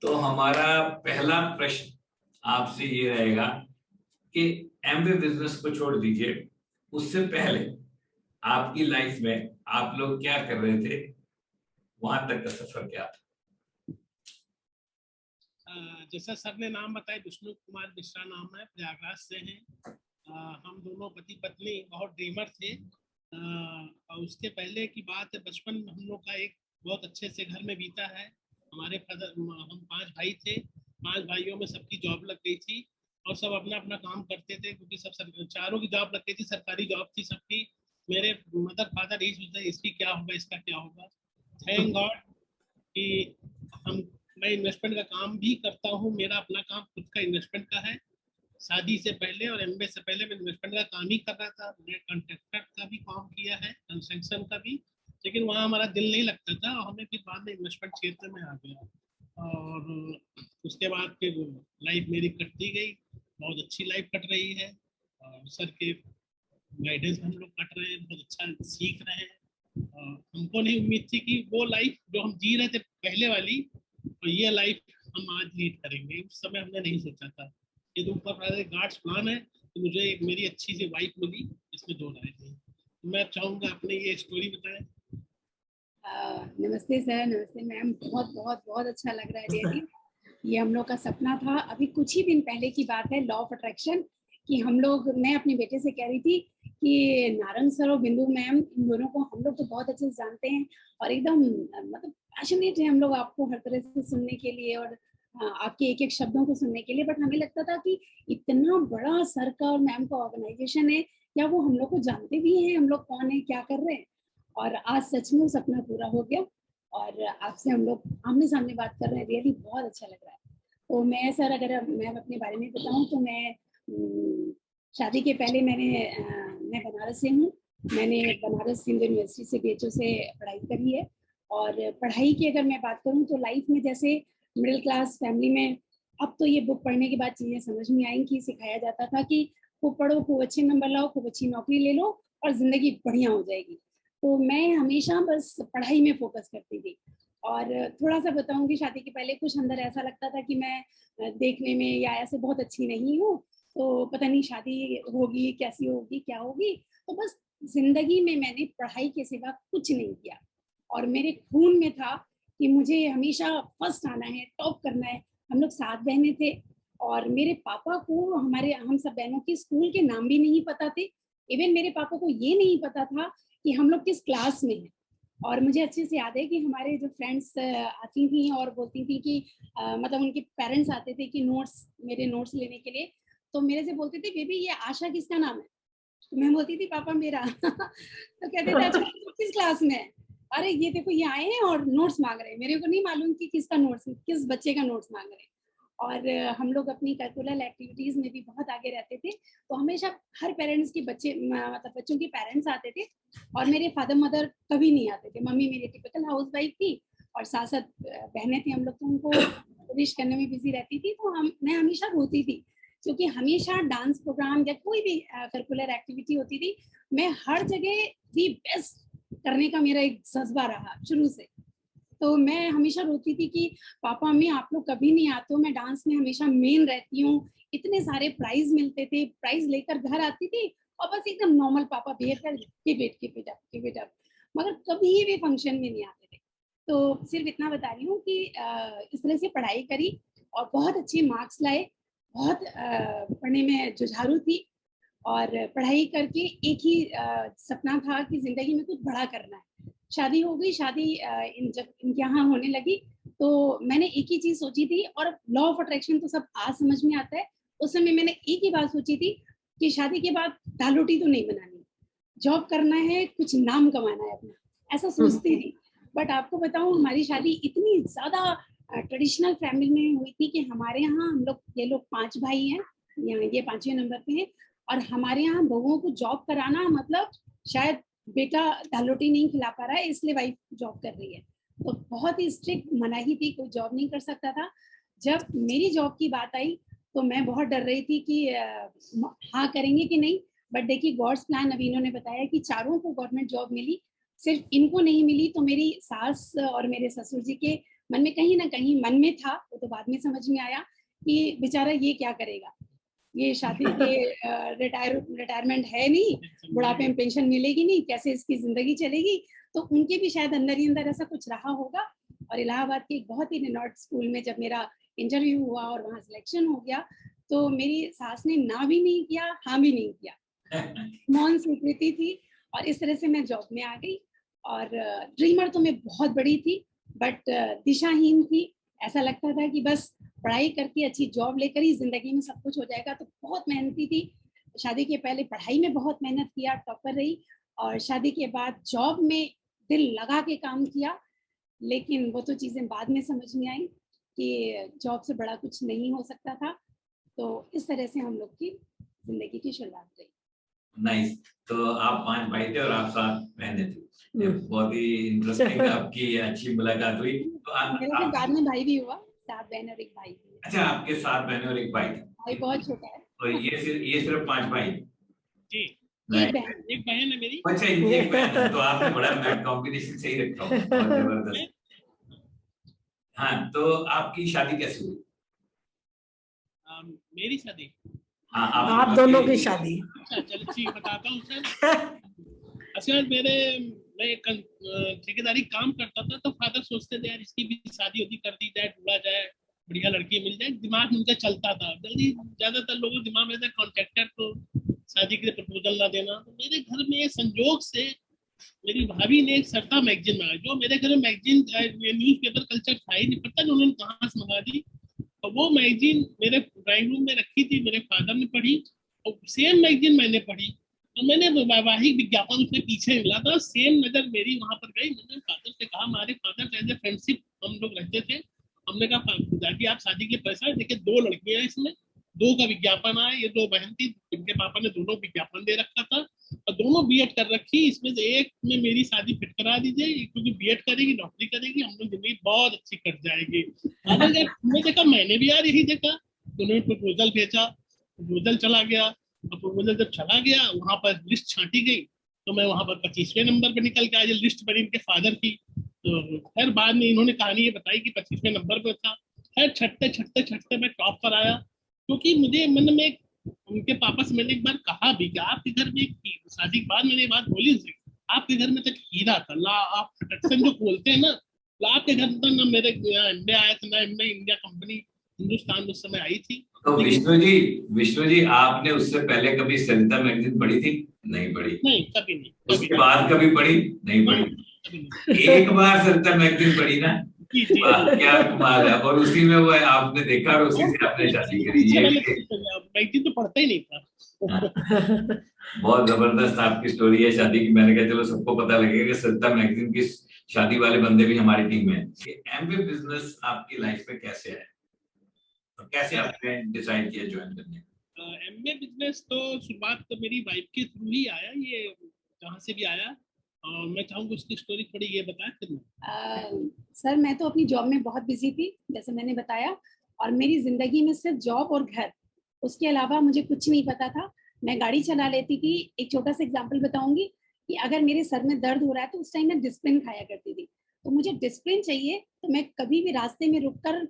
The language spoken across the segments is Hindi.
तो हमारा पहला प्रश्न आपसे ये रहेगा कि एमबीए बिजनेस को छोड़ दीजिए, उससे पहले आपकी लाइफ में आप लोग क्या कर रहे थे, वहां तक का सफर क्या था? जैसा सर ने नाम बताया, विष्णु कुमार मिश्रा नाम है, प्रयागराज से हैं। हम दोनों पति पत्नी बहुत ड्रीमर थे। और उसके पहले की बात है, बचपन हम लोग का एक बहुत अच्छे से घर में बीता है। हमारे फादर, हम 5 भाई थे। 5 भाइयों में सबकी जॉब लग गई थी और सब अपना अपना काम करते थे, क्योंकि सब चारों की जॉब लग गई थी, सरकारी जॉब थी सबकी। मेरे मदर फादर यही सोचते इसकी क्या होगा, इसका क्या होगा। थैंक गॉड कि हम मैं इन्वेस्टमेंट का काम भी करता हूँ। मेरा अपना काम खुद का इन्वेस्टमेंट का है। शादी से पहले और एमबीए से पहले मैं इन्वेस्टमेंट का काम ही कर रहा था। मैं कॉन्ट्रैक्टर का भी काम किया है, कंस्ट्रक्शन का भी, लेकिन वहाँ हमारा दिल नहीं लगता था और हमें फिर बाद में इन्वेस्टमेंट क्षेत्र में आ गया। और उसके बाद फिर लाइफ मेरी कटती गई, बहुत अच्छी लाइफ कट रही है। और सर के गाइडेंस हम लोग कट रहे हैं, बहुत अच्छा सीख रहे हैं। हमको नहीं उम्मीद थी कि वो लाइफ जो हम जी रहे थे पहले वाली, और ये लाइफ हम आज लीड करेंगे। उस समय हमने नहीं सोचा था। ये तो ऊपर गॉड्स प्लान है। तो मुझे एक मेरी अच्छी सी वाइफ मिली, इसमें 2 राय नहीं। मैं चाहूंगा अपने ये स्टोरी बताएं। नमस्ते सर, नमस्ते मैम। बहुत बहुत बहुत अच्छा लग रहा है रियली। ये हम लोग का सपना था। अभी कुछ ही दिन पहले की बात है, लॉ ऑफ अट्रैक्शन कि मैं अपने बेटे से कह रही थी कि नारंग सर और बिंदु मैम, इन दोनों को हम लोग तो बहुत अच्छे से जानते हैं और एकदम मतलब पैशनेट है हम लोग आपको हर तरह से सुनने के लिए और आपके एक एक शब्दों को सुनने के लिए। बट हमें लगता था कि इतना बड़ा सर का और मैम का ऑर्गेनाइजेशन है, क्या वो हम लोग को जानते भी हैं, हम लोग कौन है, क्या कर रहे हैं। और आज सच में सपना पूरा हो गया और आपसे हम लोग आमने सामने बात कर रहे हैं। रियली बहुत अच्छा लग रहा है। तो मैं सर, अगर मैं अपने बारे में बताऊं तो मैं शादी के पहले मैं बनारस से हूँ। मैंने बनारस हिंदू यूनिवर्सिटी से BHO से पढ़ाई करी है। और पढ़ाई की अगर मैं बात करूँ तो लाइफ में जैसे मिडिल क्लास फैमिली में, अब तो ये बुक पढ़ने के बाद चीज़ें समझ में आई कि सिखाया जाता था कि खूब पढ़ो, खूब अच्छे नंबर लाओ, खूब अच्छी नौकरी ले लो और ज़िंदगी बढ़िया हो जाएगी। तो मैं हमेशा बस पढ़ाई में फोकस करती थी। और थोड़ा सा बताऊंगी, शादी के पहले कुछ अंदर ऐसा लगता था कि मैं देखने में या ऐसे बहुत अच्छी नहीं हूँ, तो पता नहीं शादी होगी कैसी होगी, क्या होगी। तो बस जिंदगी में मैंने पढ़ाई के सिवा कुछ नहीं किया और मेरे खून में था कि मुझे हमेशा फर्स्ट आना है, टॉप करना है। हम लोग 7 बहनें थे और मेरे पापा को हम सब बहनों के स्कूल के नाम भी नहीं पता थे। इवन मेरे पापा को ये नहीं पता था कि हम लोग किस क्लास में हैं। और मुझे अच्छे से याद है कि हमारे जो फ्रेंड्स आती थी और बोलती थी कि मतलब उनके पेरेंट्स आते थे कि मेरे नोट्स लेने के लिए, तो मेरे से बोलते थे, बेबी ये आशा किसका नाम है। तो मैं बोलती थी, पापा मेरा। तो कहते थे, अच्छा किस क्लास में है। अरे ये देखो, ये आए हैं और नोट्स मांग रहे हैं। मेरे को नहीं मालूम कि किसका नोट्स, किस बच्चे का नोट्स मांग रहे हैं। और हम लोग अपनी करिकुलर एक्टिविटीज में भी बहुत आगे रहते थे। तो हमेशा हर पेरेंट्स के बच्चे, मतलब बच्चों के पेरेंट्स आते थे और मेरे फादर मदर कभी नहीं आते थे। मम्मी मेरी टिपिकल हाउस वाइफ थी और साथ साथ बहनें थी हम लोग, तो उनको विश करने में बिजी रहती थी। तो मैं हमेशा रोती थी क्योंकि हमेशा डांस प्रोग्राम या कोई भी करिकुलर एक्टिविटी होती थी, मैं हर जगह दी बेस्ट करने का मेरा एक जज्बा रहा शुरू से। तो मैं हमेशा रोती थी कि पापा मम्मी आप लोग कभी नहीं आते हो, मैं डांस में हमेशा मेन रहती हूँ। इतने सारे प्राइज मिलते थे, प्राइज लेकर घर आती थी और बस एकदम नॉर्मल पापा बिहेव कर, कीप इट अप, मगर कभी भी फंक्शन में नहीं आते थे। तो सिर्फ इतना बता रही हूँ कि इस तरह से पढ़ाई करी और बहुत अच्छे मार्क्स लाए। बहुत पढ़ने में जुझारू थी और पढ़ाई करके एक ही सपना था कि जिंदगी में कुछ बड़ा करना है। शादी हो गई, शादी जब इनके यहाँ होने लगी तो मैंने एक ही चीज सोची थी, और लॉ ऑफ अट्रैक्शन तो सब आज समझ में आता है। उस समय मैंने एक ही बात सोची थी कि शादी के बाद दाल रोटी तो नहीं बनानी, जॉब करना है, कुछ नाम कमाना है अपना, ऐसा सोचती थी। बट आपको बताऊं, हमारी शादी इतनी ज्यादा ट्रेडिशनल फैमिली में हुई थी कि हमारे यहाँ ये लोग 5 भाई हैं, ये 5वें नंबर पे हैं। और हमारे यहाँ बहुओं को जॉब कराना मतलब शायद बेटा दाल रोटी नहीं खिला पा रहा है इसलिए वाइफ जॉब कर रही है। तो बहुत ही स्ट्रिक्ट मनाही थी, कोई जॉब नहीं कर सकता था। जब मेरी जॉब की बात आई तो मैं बहुत डर रही थी कि हाँ करेंगे कि नहीं। बट देखिए गॉड्स प्लान, अभी इन्होंने बताया कि चारों को गवर्नमेंट जॉब मिली, सिर्फ इनको नहीं मिली। तो मेरी सास और मेरे ससुर जी के मन में कहीं ना कहीं मन में था, वो तो बाद में समझ में आया कि बेचारा ये क्या करेगा, ये शादी ये रिटायरमेंट है नहीं, बुढ़ापे में पेंशन मिलेगी नहीं, कैसे इसकी जिंदगी चलेगी। तो उनके भी शायद अंदर ही अंदर ऐसा कुछ रहा होगा। और इलाहाबाद के एक बहुत ही रिनॉल्ड स्कूल में जब मेरा इंटरव्यू हुआ और वहाँ सिलेक्शन हो गया, तो मेरी सास ने ना भी नहीं किया, हाँ भी नहीं किया, मौन स्वीकृति थी। और इस तरह से मैं जॉब में आ गई। और ड्रीमर तो मैं बहुत बड़ी थी, बट दिशाहीन थी। ऐसा लगता था कि बस पढ़ाई करके अच्छी जॉब लेकर ही जिंदगी में सब कुछ हो जाएगा। तो बहुत मेहनती थी। शादी के पहले पढ़ाई में बहुत मेहनत किया, टॉपर रही, और शादी के बाद जॉब में दिल लगा के काम किया। लेकिन वो तो चीजें बाद में समझ में आई कि जॉब से बड़ा कुछ नहीं हो सकता था। तो इस तरह से हम लोग की जिंदगी की शुरुआत रही। नाइस। तो आप 5 भाई थे और आप 7 बहनें थी। बहुत ही इंटरेस्टिंग आपकी अच्छी मुलाकात हुई। तो मेरे फिर बाद में भाई भी हुआ, 7 बहन और 1 भाई भी। अच्छा, आपके 7 बहनें और 1 भाई थे। भाई बहुत छोटा है। और ये सिर्फ 5 भाई? जी, एक बहन है मेरी। अच्छा, एक बहन है। तो आपने बड़ा कॉम्बिनेशन सही रखा हो, बहुत जबरदस्त। हाँ, तो आपकी शादी कैसे हुई? मेरी शादी? हाँ, आप दोनों की शादी। अच्छा, चलो ठीक बताता हूँ सर। अच्छा, मैं ठेकेदारी काम करता था, तो फादर सोचते थे यार इसकी भी शादी होती कर दी जाए, ढूंढा जाए, बढ़िया लड़की मिल जाए। दिमाग उनका चलता था जल्दी। ज्यादातर लोगों के दिमाग में था कॉन्ट्रैक्टर को शादी के लिए प्रपोजल ना देना। तो मेरे घर में संजोग से मेरी भाभी ने एक सरता मैगजीन मंगाई, जो मेरे घर में मैगजीन न्यूज पेपर कल्चर था ही नहीं, पता नहीं उन्होंने कहाँ से मंगा दी। और वो मैगजीन मेरे ड्राइंग रूम में रखी थी, मेरे फादर ने पढ़ी और सेम मैगजीन मैंने पढ़ी। तो मैंने वैवाहिक विज्ञापन उसके पीछे मिला था, सेम नजर मेरी वहां पर गई। मैंने फादर से कहा, हमारे फादर एज ए फ्रेंडशिप हम लोग रहते थे, हमने कहा दादी आप शादी के पैसा देखिए, 2 लड़कियां हैं इसमें, 2 का विज्ञापन आया, ये 2 बहन थी, इनके पापा ने दोनों विज्ञापन दे रखा था और दोनों बीएड कर रखी। इसमें से एक में मेरी शादी फिट करा दीजिए, क्योंकि बीएड करेगी, नौकरी करेगी, हम लोग जिंदगी बहुत अच्छी कट जाएगी। हमने देखा, मैंने भी यार यही देखा। उन्होंने प्रपोजल भेजा, प्रपोजल चला गया। अब प्रपोजल जब चला गया, वहां पर लिस्ट छांटी गई, तो मैं वहां पर 25वें नंबर पर निकल के आया। लिस्ट बनी इनके फादर की। तो खैर बाद में इन्होंने कहानी ये बताई कि 25वें नंबर पर था। खैर छठते छठते छठते मैं टॉप पर आया, क्योंकि मुझे मन में उनके पापा से मैंने एक बार कहा भी कि आपके घर में, शादी के बाद मैंने ये बात बोली, आपके घर में तक हीरा था, ला आप प्रोटेक्शन जो बोलते हैं ना, ला आपके घर में ना मेरे इंडिया आया था, ना इंडिया कंपनी हिंदुस्तान उस समय आई थी। तो विष्णु जी आपने उससे पहले कभी सरिता मैगजीन पढ़ी थी? नहीं पढ़ी? नहीं, कभी नहीं। उसके बाद कभी पढ़ी? नहीं पढ़ी। एक बार सरिता मैगजीन पढ़ी ना? क्या कमाल है। और उसी में वो आपने देखा और उसी से आपने शादी करी। ये मैगजीन तो पढ़ता ही नहीं था। बहुत जबरदस्त आपकी स्टोरी है शादी की। मैंने कहा चलो सबको पता लगेगा कि सरिता मैगजीन की शादी वाले बंदे भी हमारी टीम में है। एमबीए बिजनेस आपकी लाइफ में कैसे है, और कैसे आपने डिसाइड किया ज्वाइन करने? एमबीए बिजनेस तो शुरुआत तो मेरी वाइफ के थ्रू ही आया, ये जहाँ से भी आया। और मैं चाहूँगी उसकी स्टोरी थोड़ी ये बताएं फिर। सर मैं तो अपनी जॉब में बहुत बिजी थी, जैसे मैंने बताया, और मेरी जिंदगी में सिर्फ जॉब और घर, उसके अलावा मुझे कुछ नहीं पता था। मैं गाड़ी चला लेती थी। एक छोटा सा एग्जांपल बताऊंगी कि अगर मेरे सर में दर्द हो रहा है तो उस टाइम मैं डिस्प्रिन खाया करती थी। तो मुझे डिस्प्रिन चाहिए, तो मैं कभी भी रास्ते में रुककर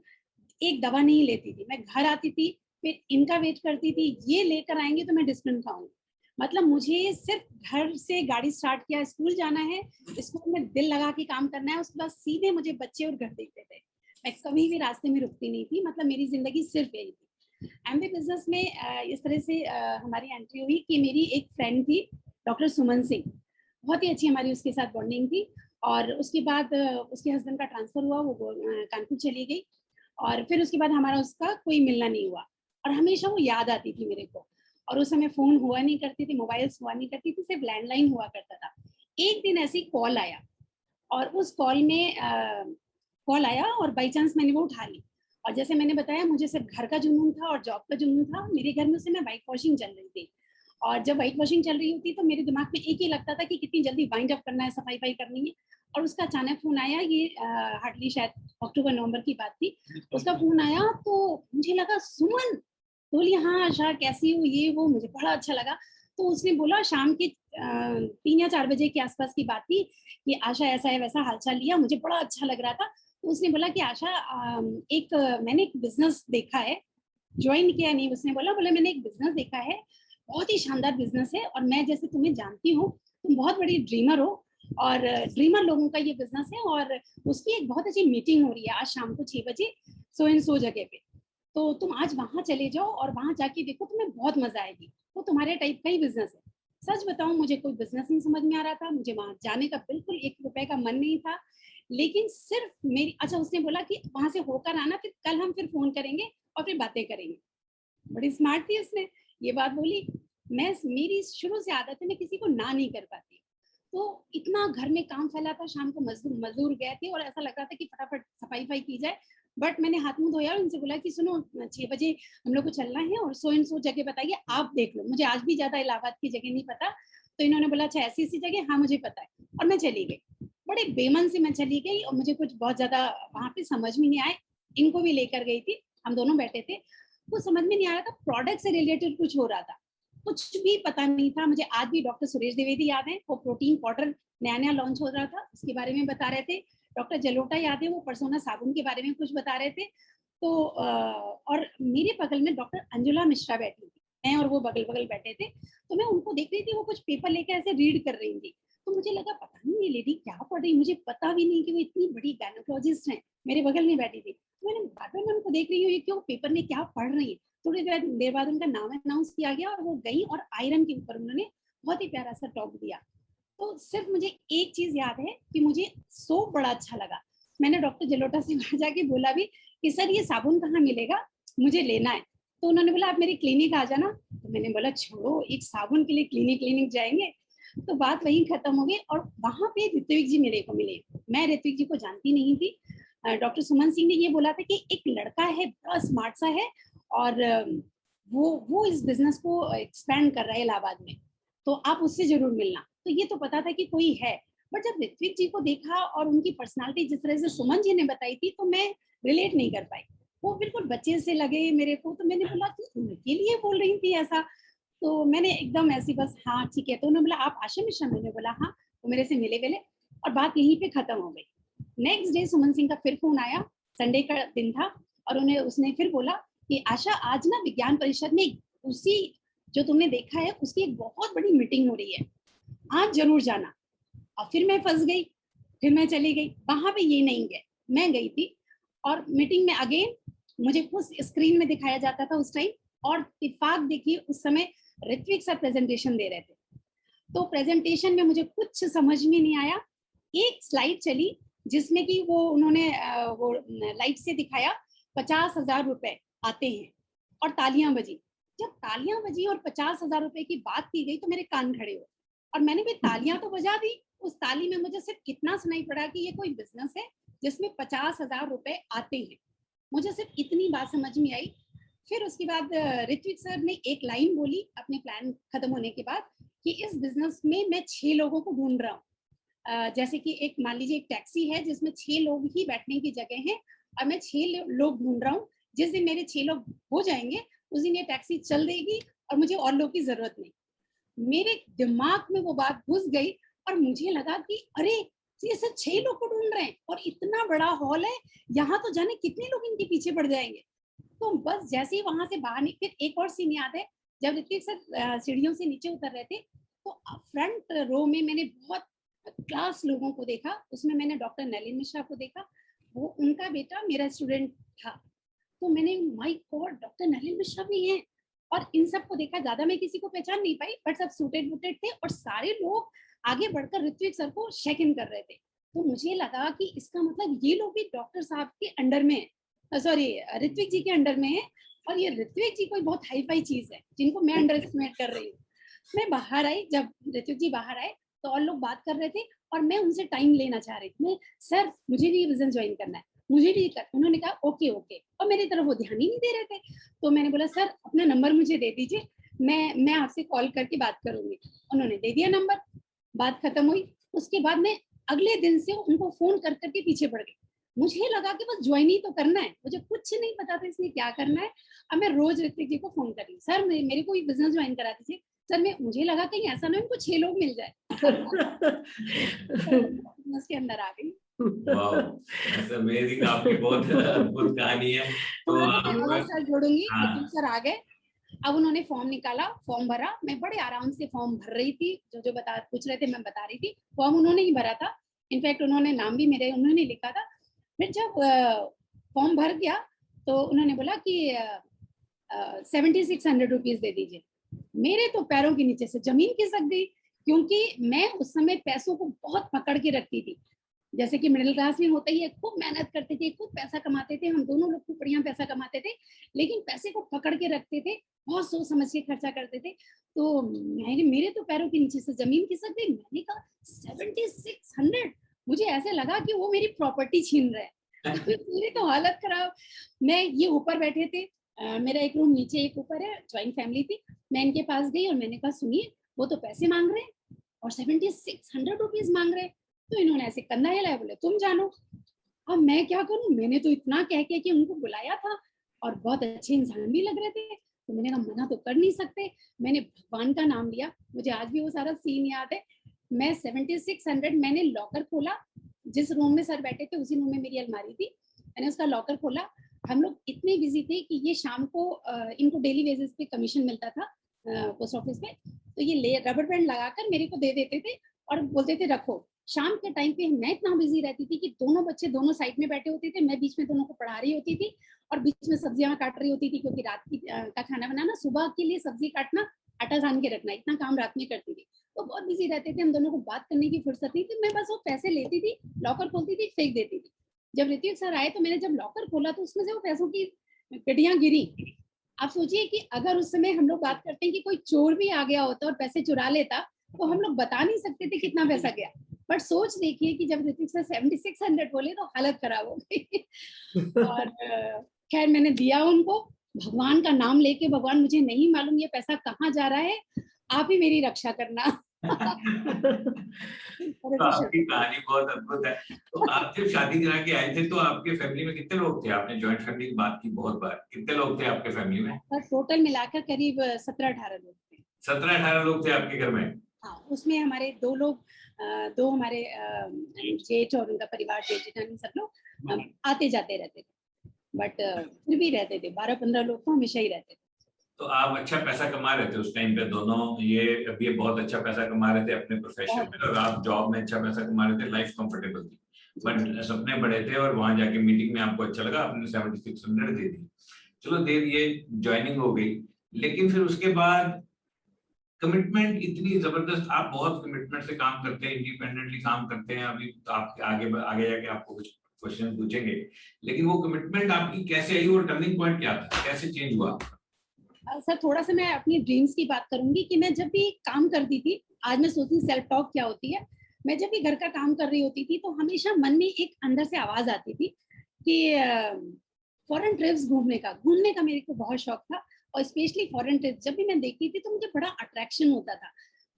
एक दवा नहीं लेती थी। मैं घर आती थी, फिर इनका वेट करती थी, ये लेकर आएंगे तो मैं डिस्प्रिन खाऊंगी। मतलब मुझे सिर्फ घर से गाड़ी स्टार्ट किया, स्कूल जाना है, स्कूल में दिल लगा के काम करना है, उसके बाद सीधे मुझे बच्चे और घर देखते थे। मैं कभी भी रास्ते में रुकती नहीं थी। मतलब मेरी जिंदगी सिर्फ यही थी। एमबीए बिजनेस में इस तरह से हमारी एंट्री हुई कि मेरी एक फ्रेंड थी, डॉक्टर सुमन सिंह, बहुत ही अच्छी हमारी उसके साथ बॉन्डिंग थी। और उसके बाद उसके हस्बैंड का ट्रांसफर हुआ, वो कानपुर चली गई। और फिर उसके बाद हमारा उसका कोई मिलना नहीं हुआ। और हमेशा वो याद आती थी मेरे को। और उस समय फोन हुआ नहीं करती थी, मोबाइल्स हुआ नहीं करती थी, सिर्फ लैंडलाइन हुआ करता था। एक दिन ऐसी कॉल आया, और उस कॉल में कॉल आया और बाई चांस मैंने वो उठा ली। और जैसे मैंने बताया, मुझे सिर्फ घर का जुनून था और जॉब का जुनून था। मेरे घर में उस समय वाइट वॉशिंग चल रही थी, और जब वाइट वॉशिंग चल रही होती तो मेरे दिमाग में एक ही लगता था कि कितनी जल्दी वाइंड अप करना है, सफाई करनी है। और उसका अचानक फोन आया, ये हार्डली शायद अक्टूबर नवंबर की बात थी। उसका फोन आया तो मुझे लगा सुमन, तो बोली हाँ आशा कैसी हो, ये वो, मुझे बड़ा अच्छा लगा। तो उसने बोला, शाम के 3 या 4 बजे के आसपास की बात थी, कि आशा ऐसा है वैसा हालचाल लिया, मुझे बड़ा अच्छा लग रहा था। तो उसने बोला कि आशा मैंने एक बिजनेस देखा है, ज्वाइन किया नहीं, उसने बोला मैंने एक बिजनेस देखा है, बहुत ही शानदार बिजनेस है, और मैं जैसे तुम्हें जानती हूँ, तुम बहुत बड़ी ड्रीमर हो, और ड्रीमर लोगों का ये बिजनेस है, और उसकी एक बहुत अच्छी मीटिंग हो रही है आज शाम को 6 बजे सो एंड सो जगह पे, तो तुम आज वहां चले जाओ और वहां जाके देखो, तुम्हें बहुत मजा आएगी, वो तुम्हारे टाइप का ही बिजनेस है। सच बताऊं, मुझे कोई बिजनेस नहीं समझ में आ रहा था, मुझे वहां जाने का बिल्कुल 1 रुपए का मन नहीं था, लेकिन सिर्फ मेरी, अच्छा उसने बोला कि वहां से होकर आना, फिर कल हम फिर फोन करेंगे और फिर बातें करेंगे। बड़ी स्मार्ट थी उसने ये बात बोली। मेरी शुरू से आदत है, मैं किसी को ना नहीं कर पाती, तो इतना घर में काम फैला था, शाम को मजदूर गए थे और ऐसा लग रहा था कि फटाफट सफाई की जाए, बट मैंने हाथ मुंह धोया और उनसे बोला कि सुनो 6 बजे हम लोग को चलना है और सो एंड सो जगह बताइए, आप देख लो, मुझे आज भी ज्यादा इलाहाबाद की जगह नहीं पता। तो इन्होंने बोला अच्छा ऐसी जगह, हाँ मुझे पता है, और मैं चली गई, बड़े बेमन से मैं चली गई, और मुझे कुछ बहुत ज्यादा वहां पे समझ में नहीं आए। इनको भी लेकर गई थी, हम दोनों बैठे थे, कुछ समझ में नहीं आ रहा था, प्रोडक्ट से रिलेटेड कुछ हो रहा था, कुछ भी पता नहीं था मुझे। आज भी डॉक्टर सुरेश द्विवेदी याद है, वो प्रोटीन पाउडर नया नया लॉन्च हो रहा था, उसके बारे में बता रहे थे। डॉक्टर जलोटा याद है, वो परसोना साबुन के बारे में कुछ बता रहे थे। तो और मेरे बगल में डॉक्टर अंजुला मिश्रा बैठी थी, मैं और वो बगल बगल बैठे थे, तो मैं उनको देख रही थी, वो कुछ पेपर लेकर ऐसे रीड कर रही थी, तो मुझे लगा पता नहीं ये लेडी क्या पढ़ रही, मुझे पता भी नहीं कि वो इतनी बड़ी गायनोकोलॉजिस्ट है, मेरे बगल में बैठी थी। तो मैंने बार बार उनको देख रही हूँ, ये क्यों पेपर में क्या पढ़ रही है। थोड़ी देर बाद उनका नाम अनाउंस किया गया और वो गई, और आयरन के ऊपर उन्होंने बहुत ही प्यारा सा टॉक दिया। तो सिर्फ मुझे एक चीज याद है कि मुझे सोप बड़ा अच्छा लगा। मैंने डॉक्टर जलोटा से वहां जाके बोला भी कि सर ये साबुन कहाँ मिलेगा, मुझे लेना है। तो उन्होंने बोला आप मेरी क्लिनिक आ जाना। तो मैंने बोला छोड़ो, एक साबुन के लिए क्लिनिक जाएंगे। तो बात वहीं खत्म हो गई, और वहां पे ऋत्विक जी मेरे को मिले। मैं ऋत्विक जी को जानती नहीं थी। डॉक्टर सुमन सिंह ने ये बोला था कि एक लड़का है, बड़ा स्मार्ट सा है, और वो इस बिजनेस को एक्सपैंड कर रहा है इलाहाबाद में, तो आप उससे जरूर मिलना। तो ये तो पता था कि कोई है, बट जब ऋत्विक जी को देखा और उनकी पर्सनालिटी जिस तरह से सुमन जी ने बताई थी, तो मैं रिलेट नहीं कर पाई। वो बिल्कुल बच्चे से लगे मेरे को, तो मैंने बोला कि उनके लिए बोल रही थी ऐसा। तो मैंने एकदम ऐसी बस हाँ ठीक है। तो उन्होंने बोला आप आशा मिश्रा, मैंने बोला हाँ। तो मेरे से मिले वेले और बात यहीं पे खत्म हो गई। नेक्स्ट डे सुमन सिंह का फिर फोन आया, संडे का दिन था, और उसने फिर बोला कि आशा आज ना विज्ञान परिषद में उसी जो तुमने देखा है उसकी एक बहुत बड़ी मीटिंग हो रही है, आज जरूर जाना। और फिर मैं फंस गई, फिर मैं चली गई वहां पे, ये नहीं गए, मैं गई थी। और मीटिंग में अगेन मुझे कुछ स्क्रीन में दिखाया जाता था उस टाइम, और इत्तेफाक देखिए उस समय ऋत्विक सर प्रेजेंटेशन दे रहे थे। तो प्रेजेंटेशन में मुझे कुछ समझ में नहीं आया। एक स्लाइड चली जिसमें कि वो उन्होंने वो लाइट से दिखाया 50,000 रुपए आते हैं, और तालियां बजी। जब तालियां बजी और 50,000 रुपए की बात की गई तो मेरे कान खड़े हुए, और मैंने भी तालियां तो बजा दी। उस ताली में मुझे सिर्फ कितना सुनाई पड़ा कि ये कोई बिजनेस है जिसमें 50,000 रुपए आते हैं। मुझे सिर्फ इतनी बात समझ में आई। फिर उसके बाद ऋत्विक सर ने एक लाइन बोली अपने प्लान खत्म होने के बाद कि इस बिजनेस में मैं 6 लोगों को ढूंढ रहा हूँ। जैसे कि एक मान लीजिए एक टैक्सी है जिसमें 6 लोग ही बैठने की जगह है, और मैं 6 लोग ढूंढ रहा हूँ। जिस दिन मेरे 6 लोग हो जाएंगे उस दिन ये टैक्सी चल देगी और मुझे और लोग की जरूरत नहीं। मेरे दिमाग में वो बात घुस गई, और मुझे लगा कि अरे ये सिर्फ 6 लोग को ढूंढ रहे हैं और इतना बड़ा हॉल है, यहाँ तो जाने कितने लोग इनके पीछे पड़ जाएंगे। तो बस जैसे ही वहां से बाहर निकले, एक और सीन याद है, जब ऋत्विक सर सीढ़ियों से नीचे उतर रहे थे, तो फ्रंट रो में मैंने बहुत क्लास लोगों को देखा। उसमें मैंने डॉक्टर नलिन मिश्रा को देखा, वो उनका बेटा मेरा स्टूडेंट था। तो मैंने my God doctor Nalin Mishra भी हैं, और इन सबको देखा। ज्यादा मैं किसी को पहचान नहीं पाई, बट सब सूटेड वूटेड थे, और सारे लोग आगे बढ़कर ऋत्विक सर को शेक इन कर रहे थे। तो मुझे लगा कि इसका मतलब ये लोग भी डॉक्टर साहब के अंडर में है, सॉरी ऋत्विक जी के अंडर में है, और ये ऋत्विक जी कोई बहुत हाई फाई चीज है जिनको मैं अंडर एस्टिमेट कर रही हूँ। मैं बाहर आई, जब ऋत्विक जी बाहर आए तो और लोग बात कर रहे थे, और मैं उनसे टाइम लेना चाह रही थी। मैं सर मुझे भी बिजनेस ज्वाइन करना है, मुझे भी कर। उन्होंने कहा ओके ओके, और मेरी तरफ वो ध्यान ही नहीं दे रहे थे। तो मैंने बोला सर अपना नंबर मुझे दे दीजिए, मैं आपसे कॉल करके बात करूंगी। उन्होंने दे दिया नंबर, बात खत्म हुई। उसके बाद मैं अगले दिन से उनको फोन कर करके पीछे पड़ गई। मुझे लगा कि बस ज्वाइन ही तो करना है, मुझे कुछ नहीं पता था इसमें क्या करना है। अब मैं रोज ऋत्विक जी को फोन कर रही हूँ, सर मेरे को भी बिजनेस ज्वाइन करा दीजिए, सर मुझे लगा कहीं ऐसा ना इनको 6 लोग मिल जाए। उसके अंदर आ गई। अमेजिंग, आपकी बहुत अद्भुत कहानी है। तो मैं सर जोड़ूंगी। हाँ। ऋतिक सर आ गए, अब उन्होंने फॉर्म निकाला, फॉर्म भरा, मैं बड़े आराम से फॉर्म भर रही थी, जो पूछ रहे थे मैं बता रही थी। फॉर्म उन्होंने ही भरा था, इनफैक्ट उन्होंने नाम भी मेरे उन्होंने लिखा था। फिर जब फॉर्म भर गया तो उन्होंने बोला कि 7600 रुपीज दे दीजिए। मेरे तो पैरों के नीचे से जमीन खिसक गई, क्योंकि मैं उस समय पैसों को बहुत पकड़ के रखती थी। जैसे कि मिडिल क्लास में होता ही है, खूब मेहनत करते थे, खूब पैसा कमाते थे, हम दोनों लोग खूब बढ़िया पैसा कमाते थे, लेकिन पैसे को पकड़ के रखते थे, बहुत सोच समझ के खर्चा करते थे। तो मेरे तो पैरों के नीचे से जमीन खिसक गई। मैंने कहा 7600, मुझे ऐसे लगा कि वो मेरी प्रॉपर्टी छीन रहे हैं। मेरी तो हालत खराब। मैं ये ऊपर बैठे थे, मेरा एक रूम नीचे एक ऊपर है, ज्वाइंट फैमिली थी। मैं इनके पास गई और मैंने कहा सुनिए, वो तो पैसे मांग रहे हैं और 7600 रुपीज मांग रहे हैं। तो इन्होंने ऐसे कंधा हिलाया, बोले तुम जानो। अब मैं क्या करूं, मैंने तो इतना कह के उनको बुलाया था और बहुत अच्छे इंसान भी लग रहे थे, तो मैंने कहा मना तो कर नहीं सकते। मैंने भगवान का नाम लिया, मुझे आज भी वो सारा सीन याद है। मैं 7600, मैंने लॉकर खोला, जिस रूम में सर बैठे थे उसी रूम में मेरी अलमारी थी, मैंने उसका लॉकर खोला। हम लोग इतने बिजी थे कि ये शाम को इनको डेली बेसिस पे कमीशन मिलता था पोस्ट ऑफिस पे, तो ये रबर बैंड लगाकर मेरे को दे देते थे और बोलते थे रखो। शाम के टाइम पे मैं इतना बिजी रहती थी कि दोनों बच्चे दोनों साइड में बैठे होते थे, मैं बीच में दोनों को पढ़ा रही होती थी और बीच में सब्जियां काट रही होती थी, क्योंकि रात की का खाना बनाना, सुबह के लिए सब्जी काटना, आटा छान के रखना, इतना काम रात में करती थी। तो बहुत बिजी रहते थे हम दोनों को, बात करने की फुर्सत नहीं थी। मैं बस वो पैसे लेती थी, लॉकर खोलती थी, फेंक देती थी। जब ऋतिक सर आए तो मैंने जब लॉकर खोला तो उसमें से वो पैसों की गड्डियां गिरी। आप सोचिए कि अगर उस समय हम लोग बात करते हैं कि कोई चोर भी आ गया होता और पैसे चुरा लेता, तो हम लोग बता नहीं सकते थे कितना पैसा गया। बट सोच देखिए कि जब ऋतिक सर 7600 बोले तो हालत खराब हो गई। और खैर मैंने दिया उनको, भगवान का नाम लेके, भगवान मुझे नहीं मालूम ये पैसा कहाँ जा रहा है, आप ही मेरी रक्षा करना। तो आपकी कहानी बहुत अद्भुत है। तो आप जब शादी करा के आए थे तो आपके फैमिली में कितने लोग थे? आपने जॉइंट फैमिली की बात की बहुत बार, कितने लोग थे आपके फैमिली में? टोटल मिलाकर करीब 17-18 लोग थे। 17-18 लोग थे आपके घर में? हाँ, उसमें हमारे दो हमारे जेठ और उनका परिवार, जेठ जेठानी, सब लोग आते जाते रहते थे, बट फिर भी रहते थे 12-15 लोग तो हमेशा ही रहते थे। तो आप अच्छा पैसा कमा रहे थे उस टाइम पे दोनों, ये बहुत अच्छा पैसा कमा रहे थे अपने प्रोफेशन में, और आप जॉब में अच्छा पैसा कमा रहे थे, लाइफ कंफर्टेबल थी, बट सपने बड़े थे और वहां जाके मीटिंग में आपको अच्छा लगा, आपने 7600 दे दी। चलो दे दिए, ज्वाइनिंग हो गई, लेकिन फिर उसके बाद कमिटमेंट इतनी जबरदस्त, आप बहुत कमिटमेंट से काम करते हैं, इंडिपेंडेंटली काम करते हैं। अभी तो आप आगे जाके आपको कुछ क्वेश्चन पूछेंगे, लेकिन वो कमिटमेंट आपकी कैसे आई और टर्निंग पॉइंट क्या था, कैसे चेंज हुआ? सर थोड़ा सा मैं अपनी ड्रीम्स की बात करूंगी कि मैं जब भी काम करती थी, आज मैं सोचती सेल्फ टॉक क्या होती है। मैं जब भी घर का काम कर रही होती थी तो हमेशा मन में एक अंदर से आवाज आती थी कि फॉरेन ट्रिप्स घूमने का मेरे को बहुत शौक था, और स्पेशली फॉरेन ट्रिप्स जब भी मैं देखती थी तो मुझे बड़ा अट्रैक्शन होता था।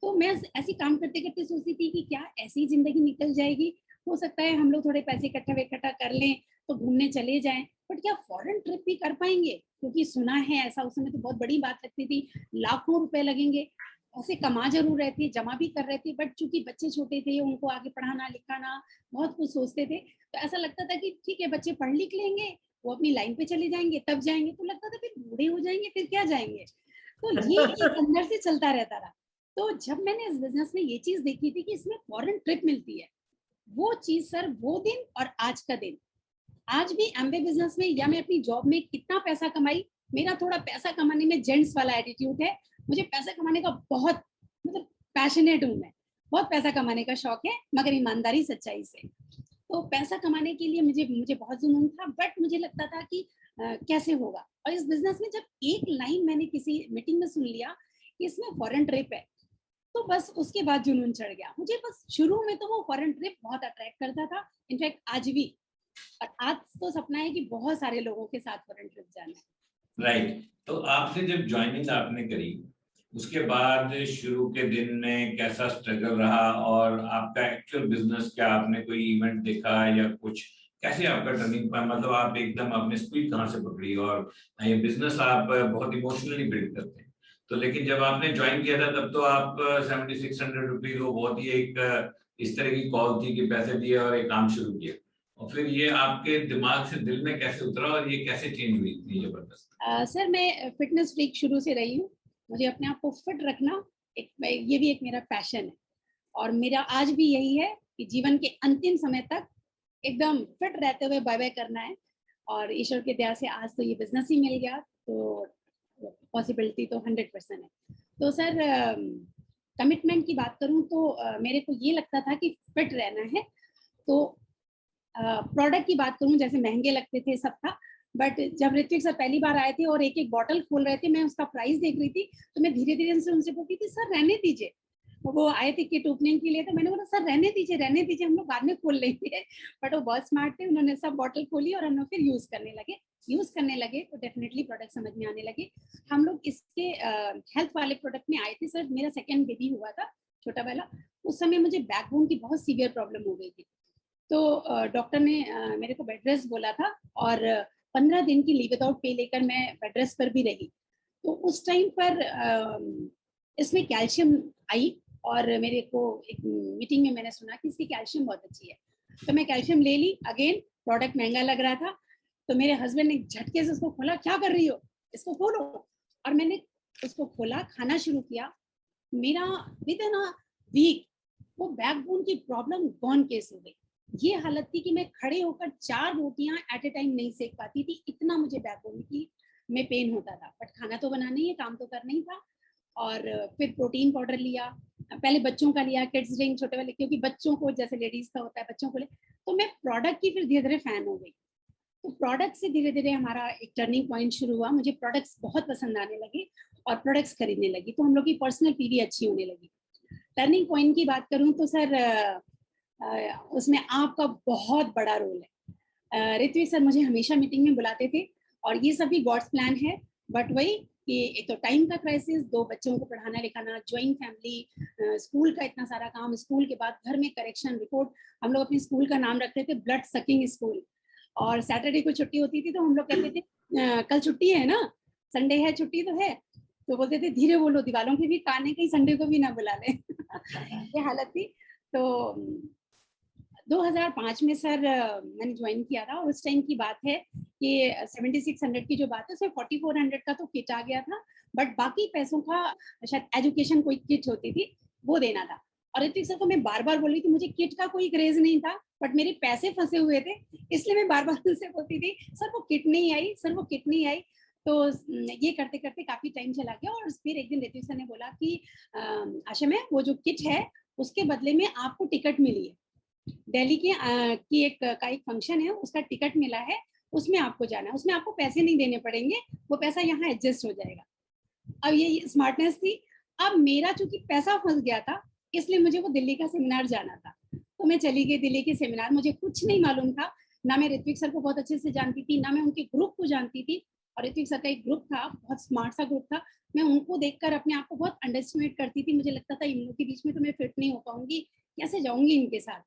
तो मैं ऐसी काम करते करते सोचती थी कि क्या ऐसी जिंदगी निकल जाएगी, हो सकता है हम लोग थोड़े पैसे इकट्ठा कर लें तो घूमने चले जाएं, बट क्या फॉरेन ट्रिप भी कर पाएंगे, क्योंकि सुना है ऐसा, उस समय तो बहुत बड़ी बात लगती थी, लाखों रुपए लगेंगे। ऐसे कमा जरूर रहे थे, जमा भी कर रहे थे, बट चूंकि बच्चे छोटे थे, उनको आगे पढ़ाना लिखाना बहुत कुछ सोचते थे, तो ऐसा लगता था कि ठीक है बच्चे पढ़ लिख लेंगे, वो अपनी लाइन पे चले जाएंगे, तब जाएंगे। तो लगता था फिर बूढ़े हो जाएंगे फिर क्या जाएंगे। तो ये एक अंदर से चलता रहता था। तो जब मैंने इस बिजनेस में ये चीज देखी थी कि इसमें फॉरेन ट्रिप मिलती है, वो चीज सर, वो दिन और आज का दिन, आज भी एमवे बिजनेस में या मैं अपनी जॉब में कितना पैसा कमाई, मेरा थोड़ा पैसा कमाने में जेंट्स वाला एटीट्यूड है। मुझे पैसा कमाने का बहुत मतलब पैशनेट हूँ मैं, बहुत पैसा कमाने का शौक है, मगर ईमानदारी सच्चाई से। तो पैसा कमाने के लिए मुझे बहुत जुनून था, बट मुझे लगता था कि कैसे होगा। और इस बिजनेस में जब एक लाइन मैंने किसी मीटिंग में सुन लिया कि इसमें फॉरेन ट्रिप है, तो बस उसके बाद जुनून चढ़ गया मुझे। बस शुरू में तो वो फॉरेन ट्रिप बहुत अट्रैक्ट करता था, इनफैक्ट आज भी, और आज तो सपना है कि बहुत सारे लोगों के साथ फॉरेन ट्रिप जाना है। राइट। तो आपसे जब ज्वाइनिंग आपने करी, उसके बाद शुरू के दिन में कैसा स्ट्रगल रहा, और आपका एक्चुअल बिजनेस क्या, आपने कोई इवेंट देखा या कुछ, कैसे आपका टर्निंग पॉइंट, मतलब आप एकदम आपने स्पीड कहाँ से पकड़ी, और ये बिजनेस आप बहुत इमोशनली बिल्ड करते हैं, तो लेकिन जब आपने ज्वाइन किया था तब तो आप 7600 रुपीज, वो बहुत ही एक इस तरह की कॉल थी कि पैसे दिए और एक काम शुरू किया, और फिर ये आपके दिमाग से दिल में कैसे उतरा और ये कैसे चेंज हुई इतनी जबरदस्त? सर मैं फिटनेस फ्रीक शुरू से रही हूँ। मुझे अपने आप को फिट रखना ये भी एक मेरा पैशन है, और मेरा आज भी यही है कि जीवन के अंतिम समय तक एकदम फिट रहते हुए बाय बाय करना है। और ईश्वर के दया से आज तो ये बिजनेस ही मिल गया, तो पॉसिबिलिटी तो 100% है। तो सर कमिटमेंट की बात करूं तो मेरे को ये लगता था कि फिट रहना है। तो प्रोडक्ट की बात करूं, जैसे महंगे लगते थे सब था, बट जब ऋत्विक सर पहली बार आए थे और एक एक बॉटल खोल रहे थे, मैं उसका प्राइस देख रही थी, तो मैं धीरे धीरे उनसे बोलती थी सर रहने दीजिए। वो आए थे किट ओपनिंग के लिए, तो मैंने बोला सर रहने दीजिए, हम लोग बाद में खोल लेंगे। बट वो बहुत स्मार्ट थे, उन्होंने सब बॉटल खोली और हम लोग फिर यूज करने लगे तो डेफिनेटली प्रोडक्ट समझ में आने लगे। हम लोग इसके हेल्थ वाले प्रोडक्ट में आए थे सर। मेरा सेकेंड बेबी हुआ था, छोटा वाला। उस समय मुझे बैकबोन की बहुत सीवियर प्रॉब्लम हो गई थी, तो डॉक्टर ने मेरे को बेड रेस्ट बोला था, और 15 दिन की लीव विदाउट पे लेकर मैं बेड रेस्ट पर भी रही। तो उस टाइम पर इसमें कैल्शियम आई, और मेरे को एक मीटिंग में मैंने सुना कि इसकी कैल्शियम बहुत अच्छी है, तो मैं कैल्शियम ले ली। अगेन प्रोडक्ट महंगा लग रहा था, तो मेरे हस्बैंड ने झटके से उसको खोला, क्या कर रही हो, इसको खोलो। और मैंने उसको खोला, खाना शुरू किया। मेरा विद इन अ वीक वो बैकबोन की प्रॉब्लम गॉन केस हो गई। ये हालत थी कि मैं खड़े होकर 4 रोटियां एट ए टाइम नहीं सेक पाती थी, इतना मुझे बैकबोन की में पेन होता था। बट खाना तो बनाना ही है, काम तो करना ही था। और फिर प्रोटीन पाउडर लिया, पहले बच्चों का लिया, किड्स ड्रिंक छोटे वाले, क्योंकि बच्चों को जैसे लेडीज का होता है बच्चों को ले। तो मैं प्रोडक्ट की फिर धीरे धीरे फैन हो गई। तो प्रोडक्ट से धीरे धीरे हमारा एक टर्निंग पॉइंट शुरू हुआ। मुझे प्रोडक्ट्स बहुत पसंद आने लगे और प्रोडक्ट्स खरीदने लगी, तो हम लोग की पर्सनल पीवी अच्छी होने लगी। टर्निंग पॉइंट की बात करूं तो सर उसमें आपका बहुत बड़ा रोल है। ऋत्विक सर मुझे हमेशा मीटिंग में बुलाते थे, और ये सभी गॉड्स प्लान है। बट वही कि एक तो टाइम का क्राइसिस, 2 बच्चों को पढ़ाना लिखाना, ज्वाइंट फैमिली, स्कूल का इतना सारा काम, स्कूल के बाद घर में करेक्शन रिपोर्ट। हम लोग अपने स्कूल का नाम रखते थे ब्लड सकिंग स्कूल, और सैटरडे को छुट्टी होती थी तो हम लोग कहते थे कल छुट्टी है ना, संडे है, छुट्टी तो है। तो बोलते थे धीरे बोलो, दीवालों के भी कान है, कहीं संडे को भी ना बुला ले। ये हालत थी। तो 2005 में सर मैंने ज्वाइन किया था, और उस टाइम की बात है कि 7600 की जो बात है उसमें 4400 का तो किट आ गया था, बट बाकी पैसों का शायद एजुकेशन कोई किट होती थी वो देना था। और ऋत्विक सर को मैं बार बार बोली थी, मुझे किट का कोई क्रेज नहीं था, बट मेरे पैसे फंसे हुए थे, इसलिए मैं बार बार उनसे बोलती थी सर वो किट नहीं आई, सर वो किट नहीं आई। तो ये करते करते काफी टाइम चला गया, और फिर एक दिन ऋत्विक सर ने बोला कि आशा में वो जो किट है उसके बदले में आपको टिकट मिली है, दिल्ली की एक फंक्शन है, उसका टिकट मिला है, उसमें आपको जाना है, उसमें आपको पैसे नहीं देने पड़ेंगे, वो पैसा यहाँ एडजस्ट हो जाएगा। अब ये स्मार्टनेस थी। अब मेरा चूंकि पैसा फंस गया था, इसलिए मुझे वो दिल्ली का सेमिनार जाना था, तो मैं चली गई दिल्ली के सेमिनार। मुझे कुछ नहीं मालूम था, ना मैं ऋत्विक सर को बहुत अच्छे से जानती थी, ना मैं उनके ग्रुप को जानती थी। और ऋत्विक सर का एक ग्रुप था, बहुत स्मार्ट सा ग्रुप था। मैं उनको देखकर अपने आप को बहुत अंडरस्टिमेट करती थी, मुझे लगता था इन लोगों के बीच में तो मैं फिट नहीं हो पाऊंगी, कैसे जाऊंगी इनके साथ।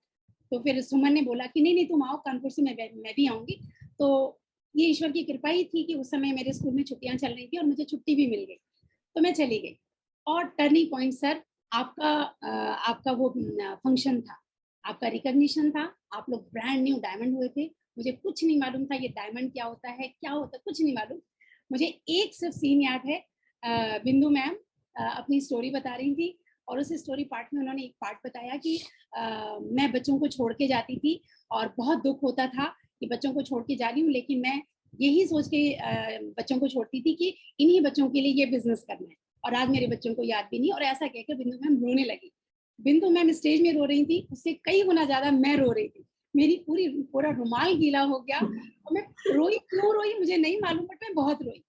तो फिर सुमन ने बोला कि नहीं नहीं तुम आओ कानपुर से, मैं भी आऊंगी। तो ये ईश्वर की कृपा ही थी कि उस समय मेरे स्कूल में छुट्टियां चल रही थी और मुझे छुट्टी भी मिल गई, तो मैं चली गई। और टर्निंग पॉइंट सर आपका वो फंक्शन था, आपका रिकॉग्निशन था, आप लोग ब्रांड न्यू डायमंड हुए थे। मुझे कुछ नहीं मालूम था ये डायमंड क्या होता है, क्या होता है, कुछ नहीं मालूम। मुझे एक सिर्फ सीन याद है, बिंदु मैम अपनी स्टोरी बता रही थी, और उस स्टोरी पार्ट में उन्होंने एक पार्ट बताया कि मैं बच्चों को छोड़ के जाती थी और बहुत दुख होता था कि बच्चों को छोड़ के जा रही हूँ, लेकिन मैं यही सोच के बच्चों को छोड़ती थी कि इन्हीं बच्चों के लिए ये बिजनेस करना है, और आज मेरे बच्चों को याद भी नहीं। और ऐसा कहकर बिंदु मैम रोने लगी। बिंदु मैम स्टेज में रो रही थी, उससे कई गुना ज्यादा मैं रो रही थी, मेरी पूरा रुमाल गीला हो गया, और मैं रोई, क्यों रोई मुझे नहीं मालूम, बट मैं बहुत रोई।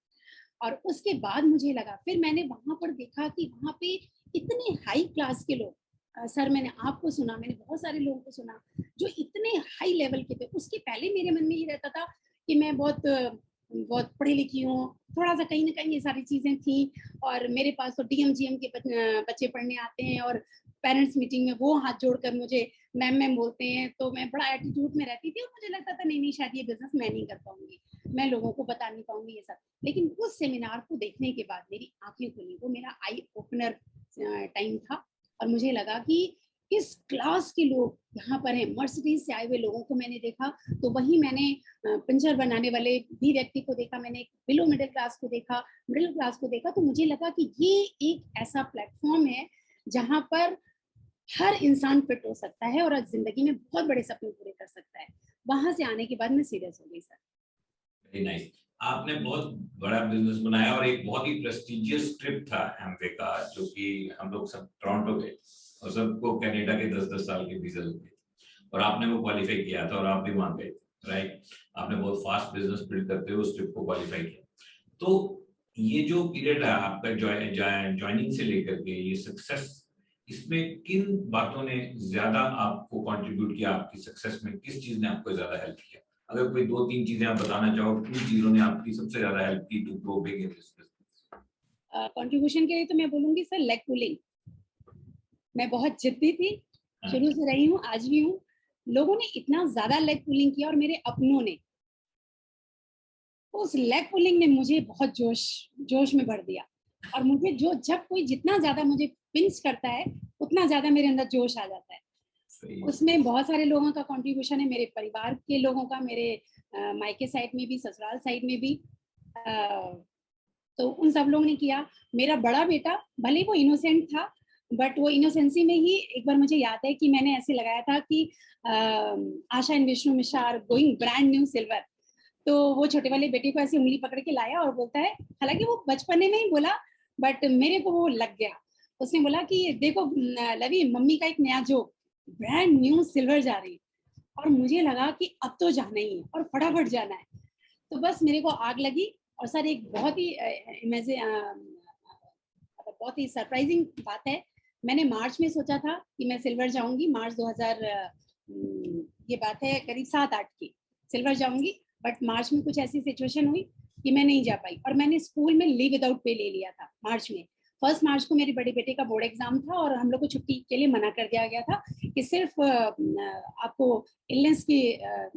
और उसके बाद मुझे लगा, फिर मैंने वहां पर देखा कि वहां पे इतने हाई क्लास के लोग, सर मैंने आपको सुना, मैंने बहुत सारे लोगों को सुना जो इतने हाई लेवल के थे। उसके पहले मेरे मन में ये रहता था कि मैं बहुत पढ़ी लिखी हूँ, थोड़ा सा कहीं ना कहीं ये सारी चीजें थी, और मेरे पास तो डीएमजीएम के बच्चे पढ़ने आते हैं, और पेरेंट्स मीटिंग में वो हाथ जोड़कर मुझे मैम मैम बोलते हैं, तो मैं बड़ा एटीट्यूड में रहती थी, और मुझे लगता था नहीं नहीं शायद ये बिजनेस मैं नहीं कर पाऊंगी। मैं लोगों को बता नहीं पाऊंगी ये सब। लेकिन उस सेमिनार को देखने के बाद मेरी आंखें खुली, वो मेरा आई ओपनर टाइम था। और मुझे लगा कि इस क्लास के लोग यहाँ पर हैं, मर्सिडीज से आए हुए लोगों को मैंने देखा, तो वही मैंने पंचर बनाने वाले भी व्यक्ति को देखा, मैंने बिलो मिडिल क्लास को देखा, मिडिल क्लास को देखा। तो मुझे लगा कि ये एक ऐसा प्लेटफॉर्म है जहाँ पर हर इंसान फिट हो सकता है और जिंदगी में बहुत बड़े सपने पूरे कर सकता है। वहां से आने के बाद मैं सीरियस हो गई सर। Very nice. आपने बहुत बड़ा बिजनेस बनाया और एक बहुत ही प्रेस्टिजियस ट्रिप था एमवे का, जो कि हम लोग सब टोरंटो गए और सबको कनाडा के 10-10 साल के वीजा लग गए और आपने वो क्वालिफाई किया था और आप भी वहां गए, राइट? आपने बहुत फास्ट बिजनेस बिल्ड करते हुए उस ट्रिप को क्वालिफाई किया। तो ये जो पीरियड है आपका ज्वाइनिंग से लेकर के ये सक्सेस, इसमें किन बातों ने ज्यादा आपको कंट्रीब्यूट किया आपकी सक्सेस में? किस चीज ने आपको ज्यादा हेल्प किया? अगर कोई 2-3 चीजें आप बताना चाहो, किन चीजों ने आपकी सबसे ज्यादा हेल्प की to grow big in this business? Contribution के लिए तो मैं बोलूंगी सर लेग पुलिंग। मैं बहुत जिद्दी थी, शुरू से रही हूँ, आज भी हूँ। लोगों ने इतना ज्यादा लेग पुलिंग किया और मेरे अपनों ने, उस लेग पुलिंग ने मुझे बहुत जोश में भर दिया। और मुझे जो जब कोई जितना ज्यादा मुझे पिंच करता है उतना ज्यादा मेरे अंदर जोश आ जाता है। उसमें बहुत सारे लोगों का कंट्रीब्यूशन है, मेरे परिवार के लोगों का, मेरे मायके साइड में भी, ससुराल साइड में भी। तो उन सब लोगों ने किया। मेरा बड़ा बेटा भले वो इनोसेंट था, बट वो इनोसेंसी में ही एक बार मुझे याद है कि मैंने ऐसे लगाया था कि Asha and Vishnu Mishra are going brand new silver. तो वो छोटे वाले बेटे को ऐसे उंगली पकड़ के लाया और बोलता है, हालांकि वो बचपने में ही बोला बट मेरे को वो लग गया। उसने बोला कि देखो लवी, मम्मी का एक नया जोक, ब्रांड न्यू सिल्वर जा रही है। और मुझे लगा कि अब तो जाना ही है और फटाफट जाना है। तो बस मेरे को आग लगी। और सर एक बहुत ही बहुत ही सरप्राइजिंग बात है, मैंने मार्च में सोचा था कि मैं सिल्वर जाऊंगी, मार्च 2000 ये बात है करीब 7-8 की, सिल्वर जाऊंगी। बट मार्च में कुछ ऐसी सिचुएशन हुई कि मैं नहीं जा पाई और मैंने स्कूल में लीव विदाउट पे ले लिया था मार्च में। 1 मार्च को मेरे बड़े बेटे का बोर्ड एग्जाम था और हम लोग को छुट्टी के लिए मना कर दिया गया था कि सिर्फ आपको इलनेस की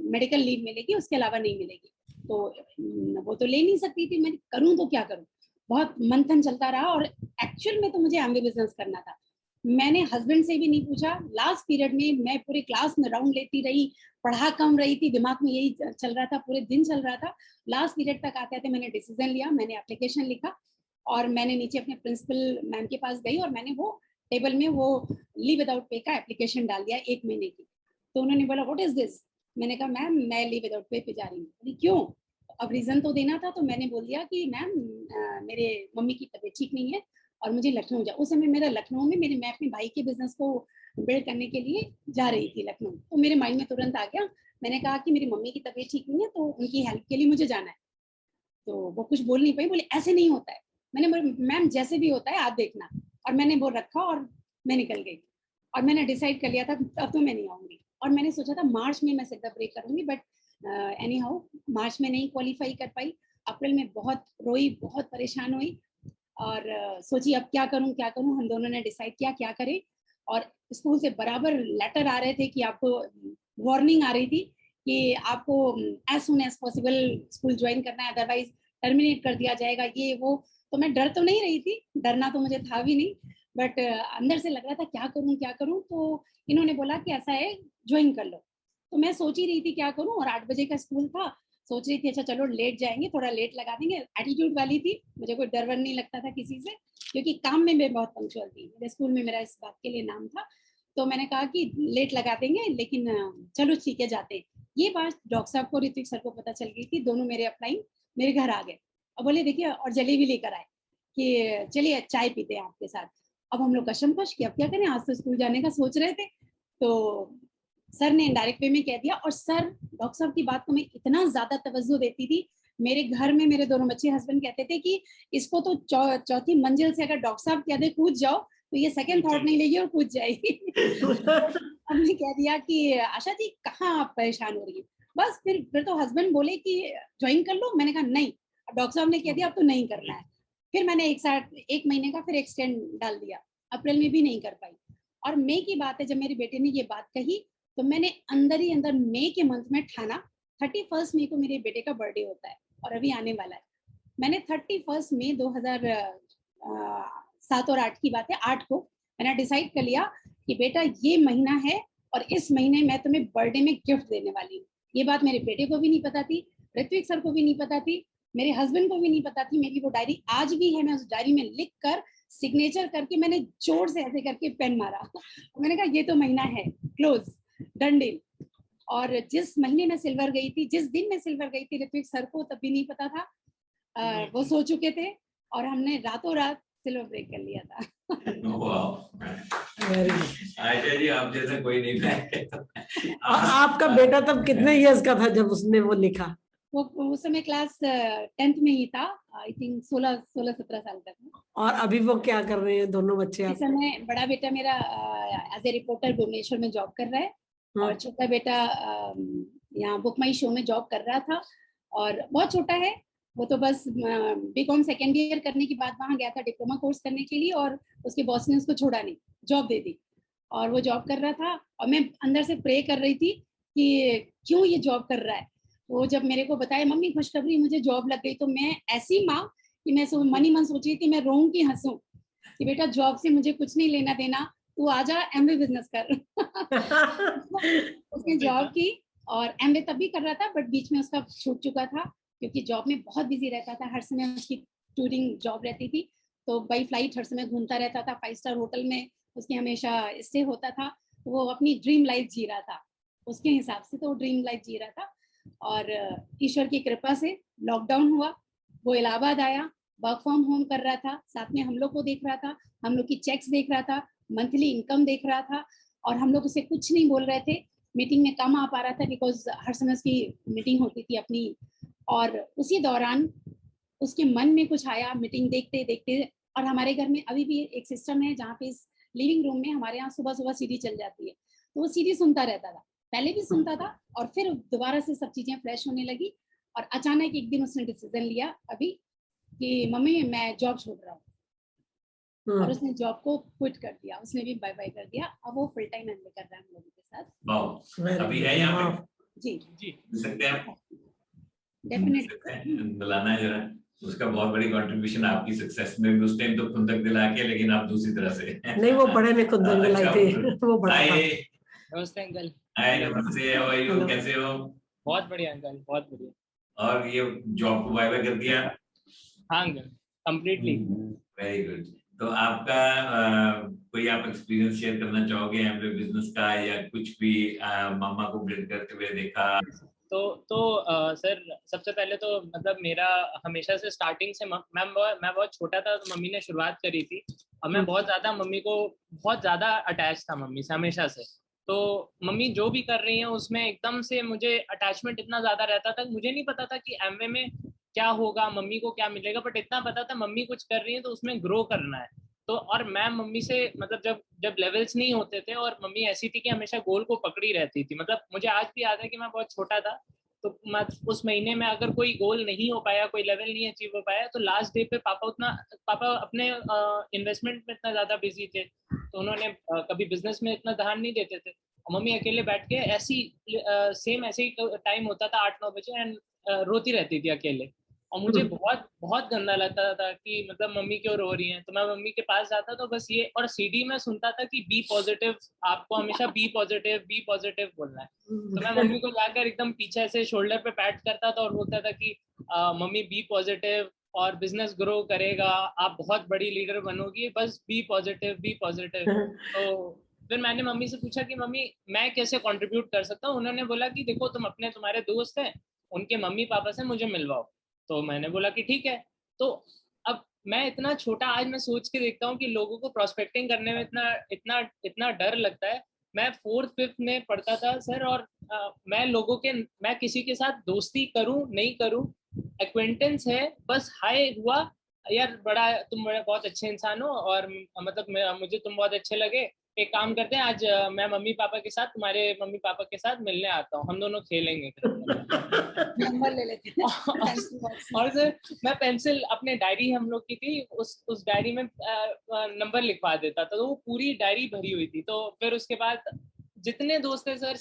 मेडिकल लीव मिलेगी, उसके अलावा नहीं मिलेगी। तो वो तो ले नहीं सकती थी, मैं करूँ तो क्या करूँ। बहुत मंथन चलता रहा और एक्चुअल में तो मुझे एमबी बिजनेस करना था। मैंने हस्बैंड से भी नहीं पूछा। लास्ट पीरियड में मैं पूरे क्लास में राउंड लेती रही, पढ़ा कम रही थी, दिमाग में यही चल रहा था, पूरे दिन चल रहा था। लास्ट पीरियड तक आते आते मैंने डिसीजन लिया, मैंने एप्लीकेशन लिखा और मैंने नीचे अपने प्रिंसिपल मैम के पास गई और मैंने वो टेबल में वो लीव विदाउट पे का एप्लीकेशन डाल दिया 1 महीने की। तो उन्होंने बोला व्हाट इज दिस? मैंने कहा मैम मैं लीव विदाउट पे जा रही हूँ। क्यों? अब रीजन तो देना था। तो मैंने बोल दिया कि मैम मेरे मम्मी की तबीयत ठीक नहीं है और मुझे लखनऊ जा। उस समय मेरा लखनऊ में मैं अपने भाई के बिजनेस को बिल्ड करने के लिए जा रही थी लखनऊ। तो मेरे माइंड में तुरंत आ गया, मैंने कहा कि मेरी मम्मी की तबीयत ठीक नहीं है तो उनकी हेल्प के लिए मुझे जाना है। तो वो कुछ बोल नहीं पाई, बोले ऐसे नहीं होता है। मैंने मैम जैसे भी होता है आप देखना। और मैंने वो रखा और मैं निकल गई और मैंने डिसाइड कर लिया था अब तो मैं नहीं आऊंगी। और मैंने सोचा था मार्च में मैं सिद्धा ब्रेक करूंगी, बट एनी हाउ मार्च में नहीं क्वालिफाई कर पाई। अप्रैल में बहुत रोई, बहुत परेशान हुई और सोची अब क्या करूं। हम दोनों ने डिसाइड किया क्या करें। और स्कूल से बराबर लेटर आ रहे थे कि आपको वार्निंग आ रही थी कि आपको as soon as possible school join करना है, अदरवाइज टर्मिनेट कर दिया जाएगा, ये वो। तो मैं डर तो नहीं रही थी, डरना तो मुझे था भी नहीं, बट अंदर से लग रहा था क्या करूं। तो इन्होंने बोला कि ऐसा है ज्वाइन कर लो। तो मैं सोच ही रही थी क्या करूं और 8 बजे का स्कूल था। सोच रही थी अच्छा चलो लेट जाएंगे, थोड़ा लेट लगा देंगे। एटीट्यूड वाली थी, मुझे कोई डर वर नहीं लगता था किसी से, क्योंकि काम में मैं बहुत पंक्चुअल थी। मेरे स्कूल में मेरा इस बात के लिए नाम था। तो मैंने कहा कि लेट लगा देंगे, लेकिन चलो ठीक है जाते। ये बात डॉक्टर साहब को, ऋतिक सर को पता चल गई थी। दोनों मेरे अपलाइन मेरे घर आ गए और बोले देखिए और जलेबी लेकर आए कि चलिए चाय पीते हैं आपके साथ। अब हम लोग कशमकश कि अब क्या करें, आज तो स्कूल जाने का सोच रहे थे। तो सर ने इनडायरेक्ट वे में कह दिया। और सर डॉक्टर साहब की बात को मैं इतना ज्यादा तवज्जो देती थी। मेरे घर में मेरे दोनों बच्चे, हस्बैंड कहते थे कि इसको तो चौथी मंजिल से अगर डॉक्टर साहब कह दे कूद जाओ तो ये सेकंड थॉट नहीं लेगी और कूद जाएगी। हमने कह दिया कि आशा जी कहाँ आप परेशान हो रही है। बस फिर तो हस्बैंड बोले कि ज्वाइन कर लो। मैंने कहा नहीं, डॉक्टर साहब ने कह दिया अब तो नहीं करना है। फिर मैंने एक महीने का फिर एक्सटेंड डाल दिया, अप्रैल में भी नहीं कर पाई। और मई की बात है, जब मेरे बेटे ने ये बात कही तो मैंने अंदर ही अंदर मई के मंथ में ठाना 31 मई को मेरे बेटे का बर्थडे होता है और अभी आने वाला है। मैंने 31 मई 2007 और 8 की बात है, 8 को मैंने डिसाइड कर लिया कि बेटा ये महीना है और इस महीने मैं तुम्हें बर्थडे में गिफ्ट देने वाली हूँ। ये बात मेरे बेटे को भी नहीं पता थी, ऋत्विक सर को भी नहीं पता थी, मेरे हस्बैंड को भी नहीं पता थी। मेरी वो डायरी आज भी है, मैं उस डायरी में लिख कर सिग्नेचर करके मैंने जोर से ऐसे करके पेन मारा। मैंने कहा ये तो महीना है, क्लोज, डन डील। और जिस महीने में सिल्वर गई थी, जिस दिन में सिल्वर गई थी, ऋत्विक सर को तब भी नहीं पता था। वो सो चुके थे और हमने रातों रात सिल्वर ब्रेक कर लिया था। आयशा जी आप जैसा कोई नहीं है। आपका बेटा तब कितने इयर्स का था जब उसने वो लिखा? वो उस समय क्लास 10th में ही था, आई थिंक 16-17 साल का था। और अभी वो क्या कर रहे हैं दोनों बच्चे? इस समय बड़ा बेटा मेरा एज ए रिपोर्टर भुवनेश्वर में जॉब कर रहा है और छोटा बेटा यहाँ बुक माई शो में जॉब कर रहा था। और बहुत छोटा है वो, तो बस बीकॉम सेकेंड ईयर करने के बाद वहाँ गया था डिप्लोमा कोर्स करने के लिए और उसके बॉस ने उसको छोड़ा नहीं, जॉब दे दी और वो जॉब कर रहा था। और मैं अंदर से प्रे कर रही थी कि क्यों ये जॉब कर रहा है। वो जब मेरे को बताया मम्मी खुशखबरी मुझे जॉब लग गई, तो मैं ऐसी माँ कि मैं मन ही मन सोच रही थी मैं रोऊं कि हंसूं कि बेटा जॉब से मुझे कुछ नहीं लेना देना, तू आजा एमवे बिजनेस कर। उसने जॉब की और एमवे तब भी कर रहा था, बट बीच में उसका छूट चुका था क्योंकि जॉब में बहुत बिजी रहता था। हर समय उसकी टूरिंग जॉब रहती थी, तो बाई फ्लाइट हर समय घूमता रहता था। 5 स्टार होटल में उसकी हमेशा स्टे होता था। वो अपनी ड्रीम लाइफ जी रहा था, उसके हिसाब से तो वो ड्रीम लाइफ जी रहा था। और ईश्वर की कृपा से लॉकडाउन हुआ, वो इलाहाबाद आया, वर्क फ्रॉम होम कर रहा था, साथ में हम लोग को देख रहा था, हम लोग की चेक्स देख रहा था, मंथली इनकम देख रहा था और हम लोग उसे कुछ नहीं बोल रहे थे। मीटिंग में कम आ पा रहा था बिकॉज हर समय उसकी मीटिंग होती थी अपनी। और उसी दौरान उसके मन में कुछ आया मीटिंग देखते देखते। और हमारे घर में अभी भी एक सिस्टम है जहाँ पे इस लिविंग रूम में हमारे यहाँ सुबह सुबह सीडी चल जाती है, तो वो सीडी सुनता रहता था, पहले भी सुनता था और फिर दोबारा से सब चीजें फ्लैश होने लगी। और अचानक एक दिन उसने डिसीजन लिया अभी कि मम्मी मैं जॉब छोड़ रहा हूँ, और उसने जॉब को क्विट कर दिया, उसने भी बाय बाय कर दिया। अब वो फुल टाइम एमबीए कर रहा है हम लोगों के साथ। अभी है यहाँ पे? जी जी सकते हैं, डेफिनेटली बुलाना है जरा। उसका बहुत बड़ी कंट्रीब्यूशन आपकी सक्सेस में भी, उस टाइम तो खुंदक दिला के, लेकिन आप दूसरी तरह से नहीं, वो बड़े ने खुंदक दिलाई थे, वो बड़ा था। नमस्ते अंकल। हाय नमस्ते, हाउ आर यू, कैसे हो? बहुत बढ़िया अंकल, बहुत बढ़िया। और ये जॉब को बाय बाय कर दिया? हाँ अंकल, कंप्लीटली। Very good. तो आपका कोई आप एक्सपीरियंस शेयर करना चाहोगे एमवे बिजनेस का, या कुछ भी मामा को ब्लेंड करते हुए देखा? सर सबसे पहले तो मतलब मेरा हमेशा से स्टार्टिंग से मैं बहुत छोटा था तो मम्मी ने शुरुआत करी थी और मैं बहुत ज़्यादा मम्मी को बहुत ज़्यादा अटैच था मम्मी से हमेशा से। तो मम्मी जो भी कर रही हैं उसमें एकदम से मुझे अटैचमेंट इतना ज़्यादा रहता था, मुझे नहीं पता था कि एमवे में क्या होगा, मम्मी को क्या मिलेगा, बट इतना पता था मम्मी कुछ कर रही है तो उसमें ग्रो करना है। तो और मैं मम्मी से मतलब जब लेवल्स नहीं होते थे और मम्मी ऐसी थी कि हमेशा गोल को पकड़ी रहती थी। मतलब मुझे आज भी याद है कि मैं बहुत छोटा था तो उस महीने में अगर कोई गोल नहीं हो पाया, कोई लेवल नहीं अचीव हो पाया, तो लास्ट डे पे पापा अपने इन्वेस्टमेंट में इतना ज्यादा बिजी थे तो उन्होंने कभी बिजनेस में इतना ध्यान नहीं देते थे। और मम्मी अकेले बैठ के ऐसी सेम ऐसे ही टाइम होता था 8-9 बजे एंड रोती रहती थी अकेले। और मुझे बहुत बहुत गंदा लगता था कि मतलब मम्मी क्यों रो रही हैं। तो मैं मम्मी के पास जाता तो बस ये, और सीडी में सुनता था कि बी पॉजिटिव, आपको हमेशा बी पॉजिटिव बोलना है। तो मैं मम्मी को जाकर एकदम पीछे से शोल्डर पे पैट करता था और बोलता था कि मम्मी बी पॉजिटिव और बिजनेस ग्रो करेगा, आप बहुत बड़ी लीडर बनोगी, बस बी पॉजिटिव। तो फिर मैंने मम्मी से पूछा कि मम्मी मैं कैसे कंट्रीब्यूट कर सकता हूँ। उन्होंने बोला कि देखो तुम तुम्हारे दोस्त हैं, उनके मम्मी पापा से मुझे मिलवाओ। तो मैंने बोला कि ठीक है। तो अब मैं इतना छोटा, आज मैं सोच के देखता हूँ कि लोगों को प्रोस्पेक्टिंग करने में इतना डर लगता है। मैं 4th-5th में पढ़ता था सर, और मैं किसी के साथ दोस्ती करूं नहीं करूं, एक्वेंटेंस है, बस हाय हुआ, यार तुम बहुत अच्छे इंसान हो और मतलब मुझे तुम बहुत अच्छे लगे, एक काम करते हैं आज मैं मम्मी पापा के साथ तुम्हारे मम्मी पापा के साथ मिलने आता हूँ, हम दोनों खेलेंगे। नंबर ले लेते और सर मैं पेंसिल, अपने डायरी हम लोग की थी, उस डायरी में नंबर लिखवा देता था, तो वो पूरी डायरी भरी हुई थी। तो फिर उसके बाद जितने दोस्त थे सर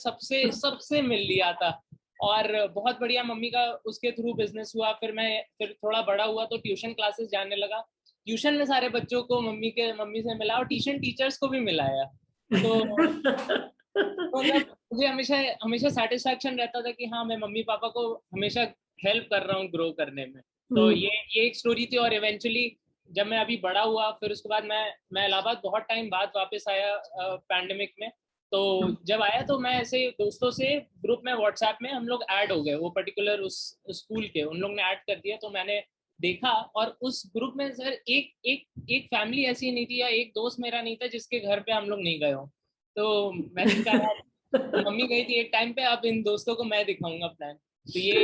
सबसे मिल लिया था। और बहुत बढ़िया मम्मी का उसके थ्रू बिजनेस हुआ। फिर थोड़ा बड़ा हुआ तो ट्यूशन क्लासेस जाने लगा। ट्यूशन में सारे बच्चों को मम्मी से मिला और ट्यूशन टीचर्स को भी मिलाया। तो मतलब मुझे हमेशा हमेशा सेटिस्फैक्शन रहता था कि हाँ मैं मम्मी पापा को हमेशा हेल्प कर रहा हूँ ग्रो करने में। तो ये एक स्टोरी थी। और इवेंचुअली जब मैं अभी बड़ा हुआ, फिर उसके बाद मैं इलाहाबाद बहुत टाइम बाद वापस आया पैंडेमिक में। तो जब आया तो मैं ऐसे दोस्तों से ग्रुप में व्हाट्सएप में हम लोग ऐड हो गए, वो पर्टिकुलर उस स्कूल के उन लोग ने ऐड कर दिया। तो मैंने देखा और उस ग्रुप में सर एक फैमिली ऐसी नहीं थी या एक दोस्त मेरा नहीं था जिसके घर पे हम लोग नहीं गए हो। तो मैंने कहा मम्मी गई थी एक टाइम पे, अब इन दोस्तों को मैं दिखाऊंगा प्लान। तो ये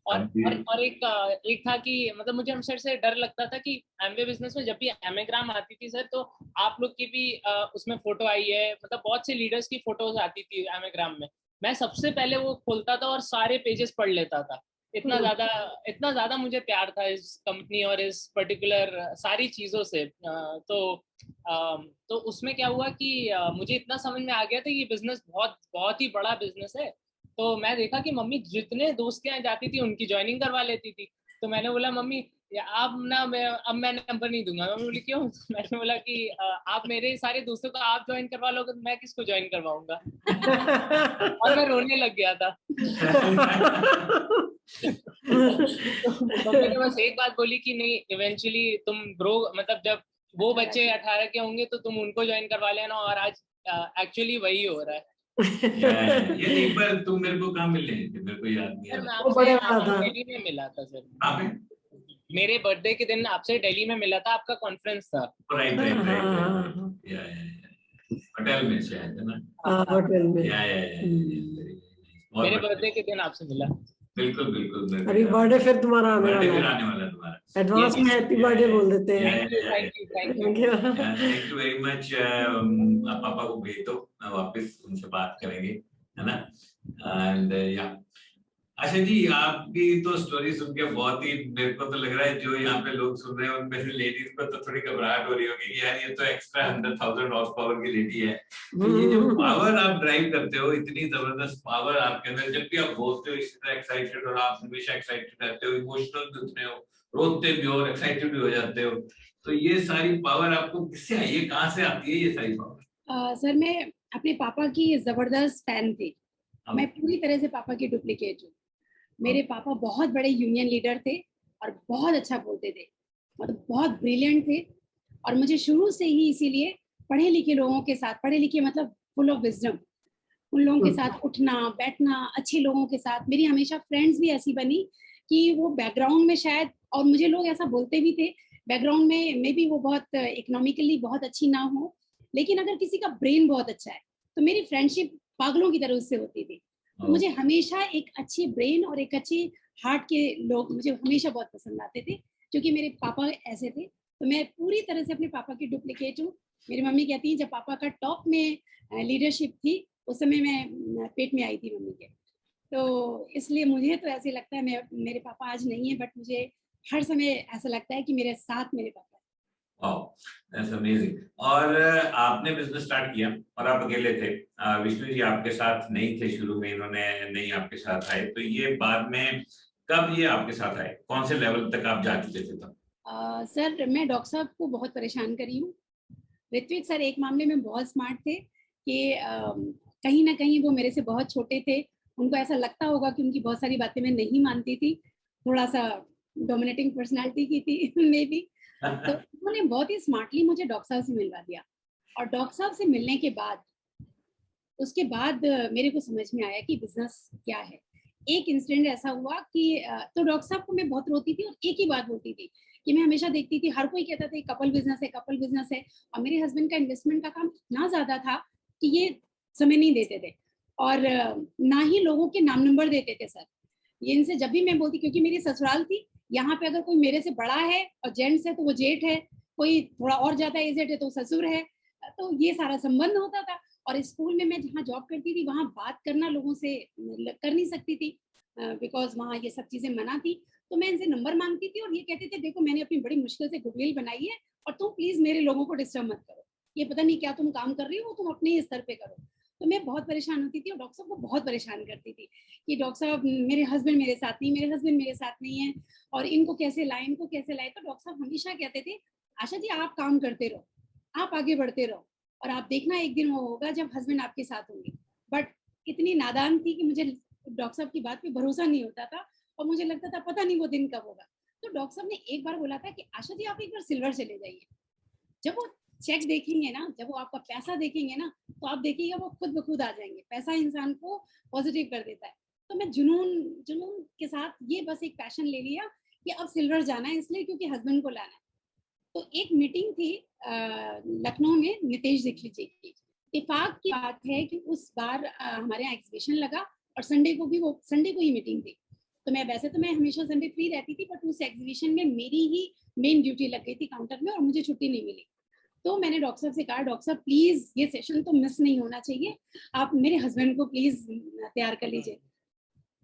और एक था कि मतलब मुझे हमेशा से डर लगता था कि एमवे बिजनेस में जब भी एमेग्राम आती थी सर, तो आप लोग की भी उसमें फोटो आई है, मतलब बहुत से लीडर्स की फोटोज आती थी एमेग्राम में। मैं सबसे पहले वो खोलता था और सारे पेजेस पढ़ लेता था। इतना ज्यादा मुझे प्यार था इस कंपनी और इस पर्टिकुलर सारी चीजों से। तो उसमें क्या हुआ कि मुझे इतना समझ में आ गया था कि ये बिजनेस बहुत बहुत ही बड़ा बिजनेस है। तो मैं देखा कि मम्मी जितने दोस्त के यहाँ जाती थी उनकी ज्वाइनिंग करवा लेती थी। तो मैंने बोला मम्मी अब मैं नंबर नहीं दूंगा। मम्मी बोली क्यों? मैंने बोला कि आप मेरे सारे दोस्तों को आप ज्वाइन करवा लोगे तो मैं किसको ज्वाइन करवाऊंगा? और मैं रोने लग गया था। तो मम्मी ने बस एक बात बोली कि नहीं, इवेंचुअली तुम ग्रो, मतलब जब वो बच्चे 18 के होंगे तो तुम उनको ज्वाइन करवा लेना। और आज एक्चुअली वही हो रहा है। ये नहीं, पर तुम मेरे को कहाँ मिलने थे? मेरे को याद नहीं सर मैं आ आपसे दिल्ली में मिला था सर। रहा। मेरे बर्थडे के दिन आपसे दिल्ली में मिला था, आपका कॉन्फ्रेंस था। राइट राइट राइट, या होटल में शायद, है ना? होटल में मेरे बर्थडे के दिन आपसे मिला। बिल्कुल बिल्कुल। अभी बर्थडे फिर तुम्हारा आने वाला फिर आने वाला है तुम्हारा। एडवांस में हैप्पी बर्थडे बोल देते हैं। Thank you very much. पापा को भेज दो, वापस उनसे बात करेंगे, है ना? एंड या अच्छा जी, आपकी तो स्टोरी सुन के बहुत ही, मेरे को तो लग रहा है जो यहाँ पे लोग सुन रहे हैं उनमें से लेडीज को तो थोड़ी घबराहट हो रही होगी कि यार ये तो एक्स्ट्रा 100,000 हॉर्स पावर की लेडी है। तो ये जो पावर आप ड्राइव करते हो, इतनी जबरदस्त पावर आपके अंदर, जब भी आप बोलते हो इसी तरह एक्साइटेड, और आप हमेशा एक्साइटेड रहते हो, इमोशनल भी होते हो, रोते भी हो और एक्साइटेड भी हो जाते हो। तो ये सारी पावर आपको किससे आई है, कहाँ से आती है ये सारी पावर? सर मैं अपने पापा की जबरदस्त फैन थी। मैं पूरी तरह से पापा की डुप्लीकेट हूँ। मेरे पापा बहुत बड़े यूनियन लीडर थे और बहुत अच्छा बोलते थे, मतलब बहुत ब्रिलियंट थे। और मुझे शुरू से ही इसीलिए पढ़े लिखे लोगों के साथ, पढ़े लिखे मतलब फुल ऑफ विजडम, उन लोगों के साथ उठना बैठना, अच्छे लोगों के साथ। मेरी हमेशा फ्रेंड्स भी ऐसी बनी कि वो बैकग्राउंड में शायद, और मुझे लोग ऐसा बोलते भी थे बैकग्राउंड में मे भी वो बहुत इकोनॉमिकली बहुत अच्छी ना हो, लेकिन अगर किसी का ब्रेन बहुत अच्छा है तो मेरी फ्रेंडशिप पागलों की तरह उससे होती थी। तो मुझे हमेशा एक अच्छे ब्रेन और एक अच्छे हार्ट के लोग मुझे हमेशा बहुत पसंद आते थे, क्योंकि मेरे पापा ऐसे थे। तो मैं पूरी तरह से अपने पापा की डुप्लीकेट हूँ। मेरी मम्मी कहती है जब पापा का टॉप में लीडरशिप थी उस समय मैं पेट में आई थी मम्मी के। तो इसलिए मुझे तो ऐसे लगता है, मेरे पापा आज नहीं है, बट मुझे हर समय ऐसा लगता है कि मेरे साथ मेरे पापा। That's amazing. और आपने बिजनेस स्टार्ट किया और आप अकेले थे, विष्णु जी आपके साथ नहीं थे शुरू में, इन्होंने नहीं आपके साथ आए, तो ये बाद में कब ये आपके साथ आए, कौन से लेवल तक आप जा चुके थे तब? सर मैं डॉक्टर साहब को बहुत परेशान करी हूँ। ऋत्विक सर एक मामले में बहुत स्मार्ट थे कि कहीं ना कहीं वो मेरे से बहुत छोटे थे, उनको ऐसा लगता होगा कि उनकी बहुत सारी बातें मैं नहीं मानती थी, थोड़ा सा डोमिनेटिंग पर्सनालिटी की थी मे बी। तो उन्होंने बहुत ही स्मार्टली मुझे डॉक्टर साहब से मिलवा दिया। और डॉक्टर साहब से मिलने के बाद उसके बाद मेरे को समझ में आया कि बिजनेस क्या है। एक इंसिडेंट ऐसा हुआ कि तो डॉक्टर साहब को मैं बहुत रोती थी और एक ही बात बोलती थी कि मैं हमेशा देखती थी हर कोई कहता था कपल बिजनेस है, कपल बिजनेस है, और मेरे हस्बैंड का इन्वेस्टमेंट का काम इतना ज्यादा था कि ये समय नहीं देते थे और ना ही लोगों के नाम नंबर देते थे सर। ये इनसे जब भी मैं बोलती, क्योंकि मेरी ससुराल थी, यहाँ पे अगर कोई मेरे से बड़ा है और जेंट्स है तो वो जेठ है, कोई थोड़ा और ज्यादा एजेड है तो ससुर है, तो ये सारा संबंध होता था। और स्कूल में मैं जहाँ जॉब करती थी वहाँ बात करना लोगों से कर नहीं सकती थी बिकॉज वहाँ ये सब चीजें मना थी। तो मैं इनसे नंबर मांगती थी और ये कहते थे देखो मैंने अपनी बड़ी मुश्किल से गुडविल बनाई है और तुम प्लीज मेरे लोगों को डिस्टर्ब मत करो, ये पता नहीं क्या तुम काम कर रही हो, तुम अपने ही स्तर पे करो। तो मैं बहुत परेशान होती थी और डॉक्टर साहब को बहुत परेशान करती थी कि डॉक्टर साहब मेरे हस्बैंड मेरे साथ नहीं है और इनको कैसे लाए तो डॉक्टर साहब हमेशा कहते थे आशा जी आप काम करते रहो, आप आगे बढ़ते रहो और आप देखना एक दिन वो होगा जब हस्बैंड आपके साथ होंगे। बट इतनी नादान थी कि मुझे डॉक्टर साहब की बात पे भरोसा नहीं होता था और मुझे लगता था पता नहीं वो दिन कब होगा। तो डॉक्टर साहब ने एक बार बोला था कि आशा जी आप एक बार सिल्वर चले जाइए, जब वो चेक देखेंगे ना, जब वो आपका पैसा देखेंगे ना, तो आप देखिएगा वो खुद ब खुद आ जाएंगे। पैसा इंसान को पॉजिटिव कर देता है। तो मैं जुनून के साथ ये बस एक पैशन ले लिया कि अब सिल्वर जाना है, इसलिए क्योंकि हस्बैंड को लाना है। तो एक मीटिंग थी लखनऊ में नितेश दीक्षित जी की। इत्तेफाक की बात है कि उस बार हमारे यहाँ एग्जीबिशन लगा और संडे को ही मीटिंग थी। तो मैं वैसे तो मैं हमेशा संडे फ्री रहती थी, बट उस एग्जीबिशन में मेरी ही मेन ड्यूटी लग गई थी काउंटर में और मुझे छुट्टी नहीं मिली। तो मैंने डॉक्टर साहब से कहा डॉक्टर साहब प्लीज ये सेशन तो मिस नहीं होना चाहिए, आप मेरे हस्बैंड को प्लीज तैयार कर लीजिए।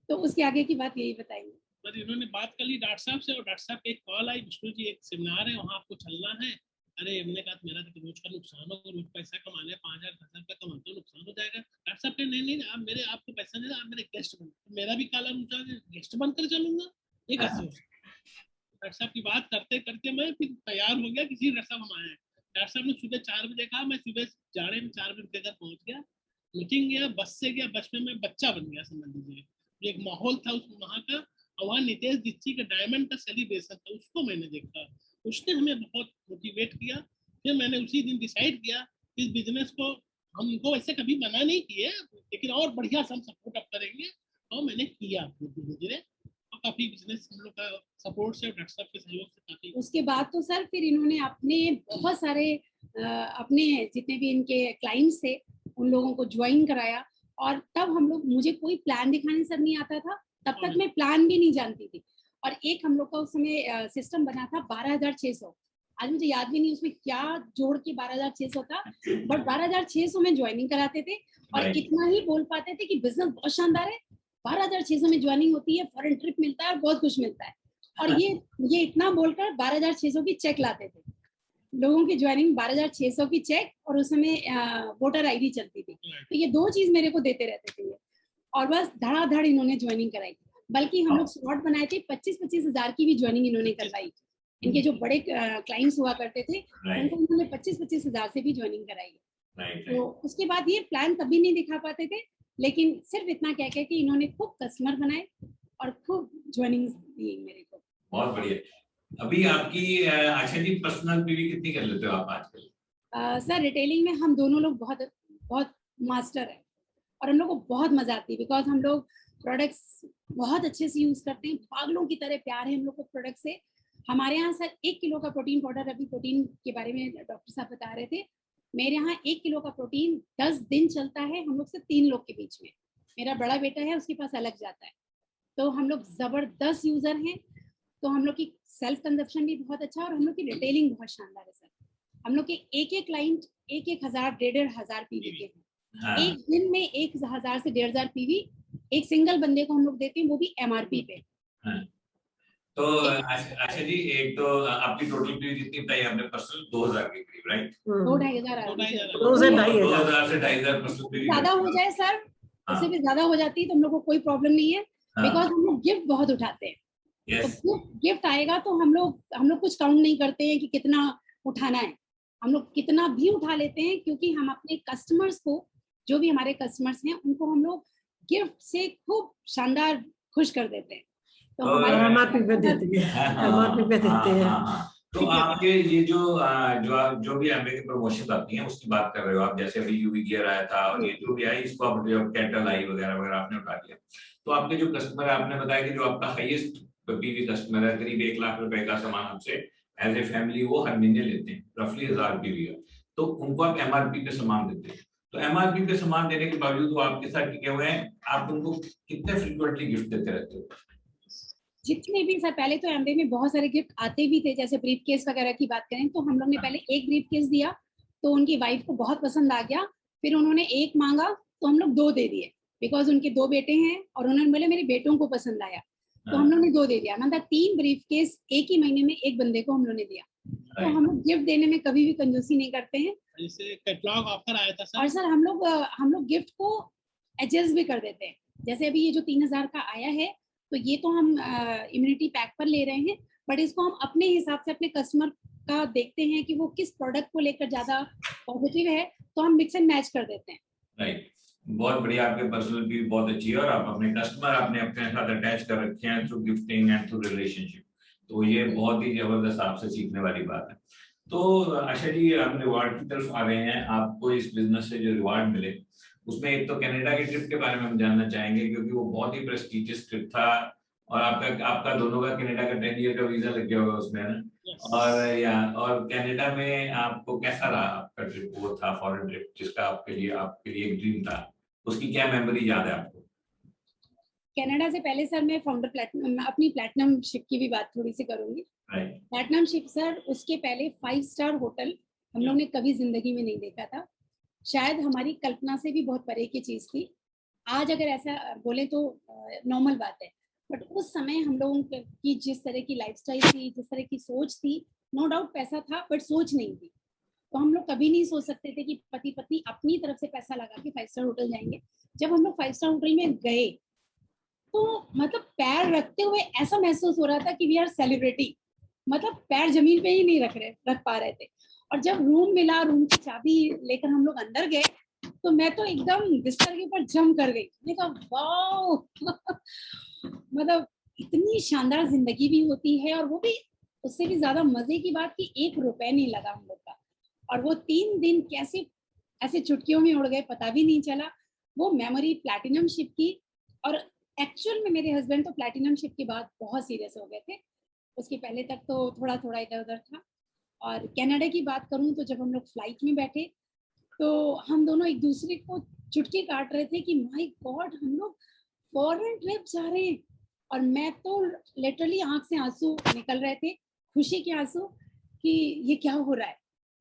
तो उसके आगे की बात यही बताएंगे। पर इन्होंने बात कर ली डॉक्टर साहब से और डॉक्टर साहब के एक कॉल आई, विष्णु जी एक सेमिनार है वहाँ आपको चलना है। अरे मैंने कहा मेरा तो रोज का नुकसान होगा, रोज पैसा कमाने 5,000-10,000 रुपया कमाते हो, नुकसान हो जाएगा। डॉक्टर साहब ने नहीं आपको पैसा नहीं, आप मेरे गेस्ट बनो। मेरा भी काला नुकसान, गेस्ट बनकर चलूंगा, ये कैसे हो सकता है। डॉक्टर साहब की बात करते करते मैं फिर तैयार हो गया। किसी डॉक्टर साहब हम आए, डॉक्टर साहब ने सुबह 4 बजे कहा, मैं सुबह जाड़े में 4 बजे घर पहुंच गया, मीटिंग गया, बस से गया, बस में मैं बच्चा बन गया समझ लीजिए। एक माहौल था उस वहाँ का, और वहाँ नितेश दीक्षित का डायमंड का सेलिब्रेशन था, उसको मैंने देखा, उसने हमें बहुत मोटिवेट किया। फिर मैंने उसी दिन डिसाइड किया इस बिजनेस को हमको ऐसे कभी मना नहीं किए, लेकिन और बढ़िया से हम सपोर्ट अप करेंगे, और मैंने किया धीरे धीरे, और काफी बिजनेस हम लोग का सपोर्ट से, डॉक्टर साहब के सहयोग से काफी। उसके बाद तो सर फिर इन्होंने अपने बहुत सारे अपने जितने भी इनके क्लाइंट्स थे उन लोगों को ज्वाइन कराया, और तब हम लोग, मुझे कोई प्लान दिखाने सर नहीं आता था, तब तक मैं प्लान भी नहीं जानती थी। और एक हम लोग का उस समय सिस्टम बना था 12,600, आज मुझे याद भी नहीं उसमें क्या जोड़ के 12,600 था, बट 12,600 में ज्वाइनिंग कराते थे और इतना ही बोल पाते थे कि बिजनेस बहुत शानदार है, 12,600 में ज्वाइनिंग होती है, फॉरेन ट्रिप मिलता है और बहुत कुछ मिलता है। और ये इतना बोलकर 12,600 की चेक लाते थे लोगों की ज्वाइनिंग, 12,600 की चेक, और उस समय वोटर आईडी चलती थी। तो ये दो चीज मेरे को देते रहते थे ये, और बस धड़ाधड़ इन्होंने ज्वाइनिंग कराई। बल्कि हम लोग स्लॉट बनाए थे 25-25 हजार की भी ज्वाइनिंग इन्होंने करवाई। इनके जो बड़े क्लाइंट्स हुआ करते थे उनको इन्होंने 25-25 हजार से भी ज्वाइनिंग कराई। तो उसके बाद ये प्लान तभी नहीं दिखा पाते थे, लेकिन सिर्फ इतना कह के कि इन्होंने खूब कस्टमर बनाए और खूब ज्वाइनिंग दी मेरे को। बहुत बढ़िया। अभी आपकी आशा जी पर्सनल पीवी कितनी कर लेते हो आप आजकल? सर रिटेलिंग में हम दोनों लोग बहुत मास्टर है और हम लोग को बहुत मजा आती है, बिकॉज हम लोग प्रोडक्ट्स बहुत अच्छे से यूज करते हैं, पागलों की तरह प्यार है हम लोग को प्रोडक्ट से। हमारे यहाँ सर 1 किलो का प्रोटीन पाउडर, अभी प्रोटीन के बारे में डॉक्टर साहब बता रहे थे, मेरे यहाँ 1 किलो का प्रोटीन 10 दिन चलता है हम लोग से 3 लोग के बीच में। मेरा बड़ा बेटा है उसके पास अलग जाता है, तो हम लोग जबरदस्त यूजर हैं। तो हम लोग की सेल्फ कंजप्शन भी बहुत अच्छा है और हम लोग की रिटेलिंग बहुत शानदार है सर। हम लोग के एक क्लाइंट 1,000 1,500 पीवी के हैं। एक दिन में 1,000 से 1,500 पीवी एक सिंगल बंदे को हम लोग देते हैं, वो भी एमआरपी पे। तो आशा जी एक तो आपकी टोटल पीवी जितनी बताई आपने पर्सनल 2,000 के करीब, राइट? 2,000 से 2,500 पर्सनल पीवी ज्यादा हो जाए सर, उससे भी ज्यादा हो जाती है तो हम लोग को कोई प्रॉब्लम नहीं है, बिकॉज हम लोग गिफ्ट बहुत उठाते हैं। तो गिफ्ट आएगा तो हम लोग कुछ काउंट नहीं करते हैं कि कितना उठाना है, हम लोग कितना भी उठा लेते हैं, क्योंकि हम अपने कस्टमर्स को, जो भी हमारे कस्टमर्स हैं उनको हम लोग गिफ्ट से खूब शानदार खुश कर देते हैं। तो हमारे एमआरपी पे देते हैं। तो आपके ये जो भी एमबे की प्रमोशन आती है उसकी बात कर रहे हो आप, जैसे अभी यूवी गियर आया था और ये जो भी आई इसको आप कैटल आई वगैरह वगैरह आपने उठा लिया, तो आपके जो कस्टमर है आपने बताया कि जो आपका हाईएस्ट पीवी कस्टमर है करीब 1 लाख रुपए का सामान हमसे एज ए फैमिली वो हर महीने लेते हैं, रफली 1,000 पीवी है, तो उनको आप एमआरपी पे सामान देते हैं। तो एमआरपी पे सामान देने के बावजूद वो आपके साथ टिके हुए हैं, आप उनको कितने फ्रीक्वेंटली गिफ्ट देते रहते हो? जितने भी सर, पहले तो एमबे में बहुत सारे गिफ्ट आते भी थे, जैसे ब्रीफ केस वगैरह की बात करें तो हम लोग ने पहले एक ब्रीफ केस दिया तो उनकी वाइफ को बहुत पसंद आ गया, फिर उन्होंने एक मांगा तो हम लोग 2 दे दिए, बिकॉज उनके 2 बेटे हैं और उन्होंने बोले मेरे बेटों को पसंद आया, तो हम लोग ने 2 दे दिया। मतलब 3 ब्रीफ केस एक ही महीने में एक बंदे को हम लोग ने दिया। तो हम लोग गिफ्ट देने में कभी भी कंजूसी नहीं करते हैं। जैसे कैटलॉग ऑफर आया था सर, और सर हम लोग गिफ्ट को एडजस्ट भी कर देते हैं। जैसे अभी ये जो 3000 का आया है, तो ये तो हम इम्यूनिटी पैक पर ले रहे हैं, बट इसको हम अपने हिसाब से अपने कस्टमर का देखते हैं कि वो किस प्रोडक्ट को लेकर ज्यादा पॉजिटिव है, तो हम मिक्स एंड मैच कर देते हैं। राइट, बहुत बढ़िया, आपके पर्सनैलिटी बहुत अच्छी है और आप अपने कस्टमर आपने अपने साथ अटैच कर रखे हैं through gifting and through relationship, तो ये बहुत ही जबरदस्त आपसे सीखने वाली बात है। तो आशा जी, हम रिवार्ड की तरफ आ रहे हैं। आपको इस बिजनेस से जो रिवार्ड मिले उसमें एक तो कनाडा के ट्रिप के बारे में हम जानना चाहेंगे, क्योंकि वो बहुत ही प्रेस्टिजियस ट्रिप था और आपका दोनों का कनाडा का 10 ईयर का वीजा लग गया होगा उसमें, है ना? और कनाडा में आपको कैसा रहा आपका ट्रिप? वो था फॉरेन ट्रिप जिसका आपके लिए एक ड्रीम था, उसकी क्या मेमोरी याद है आपको? कनाडा से पहले सर मैं अपनी प्लैटिनम शिप की भी बात थोड़ी सी करूंगी। प्लैटिनम शिप सर, उसके पहले 5 स्टार होटल हम लोग ने कभी जिंदगी में नहीं देखा था। शायद हमारी कल्पना से भी बहुत परे की चीज थी। आज अगर ऐसा बोले तो नॉर्मल बात है, बट उस समय हम लोगों की जिस तरह की लाइफस्टाइल थी, जिस तरह की सोच थी, नो डाउट पैसा था बट सोच नहीं थी। तो हम लोग कभी नहीं सोच सकते थे कि पति पत्नी अपनी तरफ से पैसा लगा के 5 स्टार होटल जाएंगे। जब हम लोग 5 स्टार होटल में गए तो मतलब पैर रखते हुए ऐसा महसूस हो रहा था कि वी आर सेलिब्रिटी, मतलब पैर जमीन पे ही नहीं रख पा रहे थे। और जब रूम मिला, रूम की चाबी लेकर हम लोग अंदर गए, तो मैं तो एकदम बिस्तर के ऊपर जम कर गई। मैंने कहा वाओ मतलब इतनी शानदार जिंदगी भी होती है, और वो भी उससे भी ज्यादा मजे की बात कि 1 रुपए नहीं लगा हम लोग का, और वो 3 दिन कैसे ऐसे चुटकियों में उड़ गए पता भी नहीं चला। वो मेमोरी प्लैटिनम शिप की, और एक्चुअल में मेरे हस्बैंड तो प्लैटिनम शिप के बाद बहुत सीरियस हो गए थे। उसके पहले तक तो थोड़ा थोड़ा इधर उधर था। और कनाडा की बात करूं तो जब हम लोग फ्लाइट में बैठे तो हम दोनों एक दूसरे को चुटकी काट रहे थे कि माय गॉड हम लोग फॉरेन ट्रिप जा रहे हैं। और मैं तो लिटरली आंख से आंसू निकल रहे थे, खुशी के आंसू, कि ये क्या हो रहा है।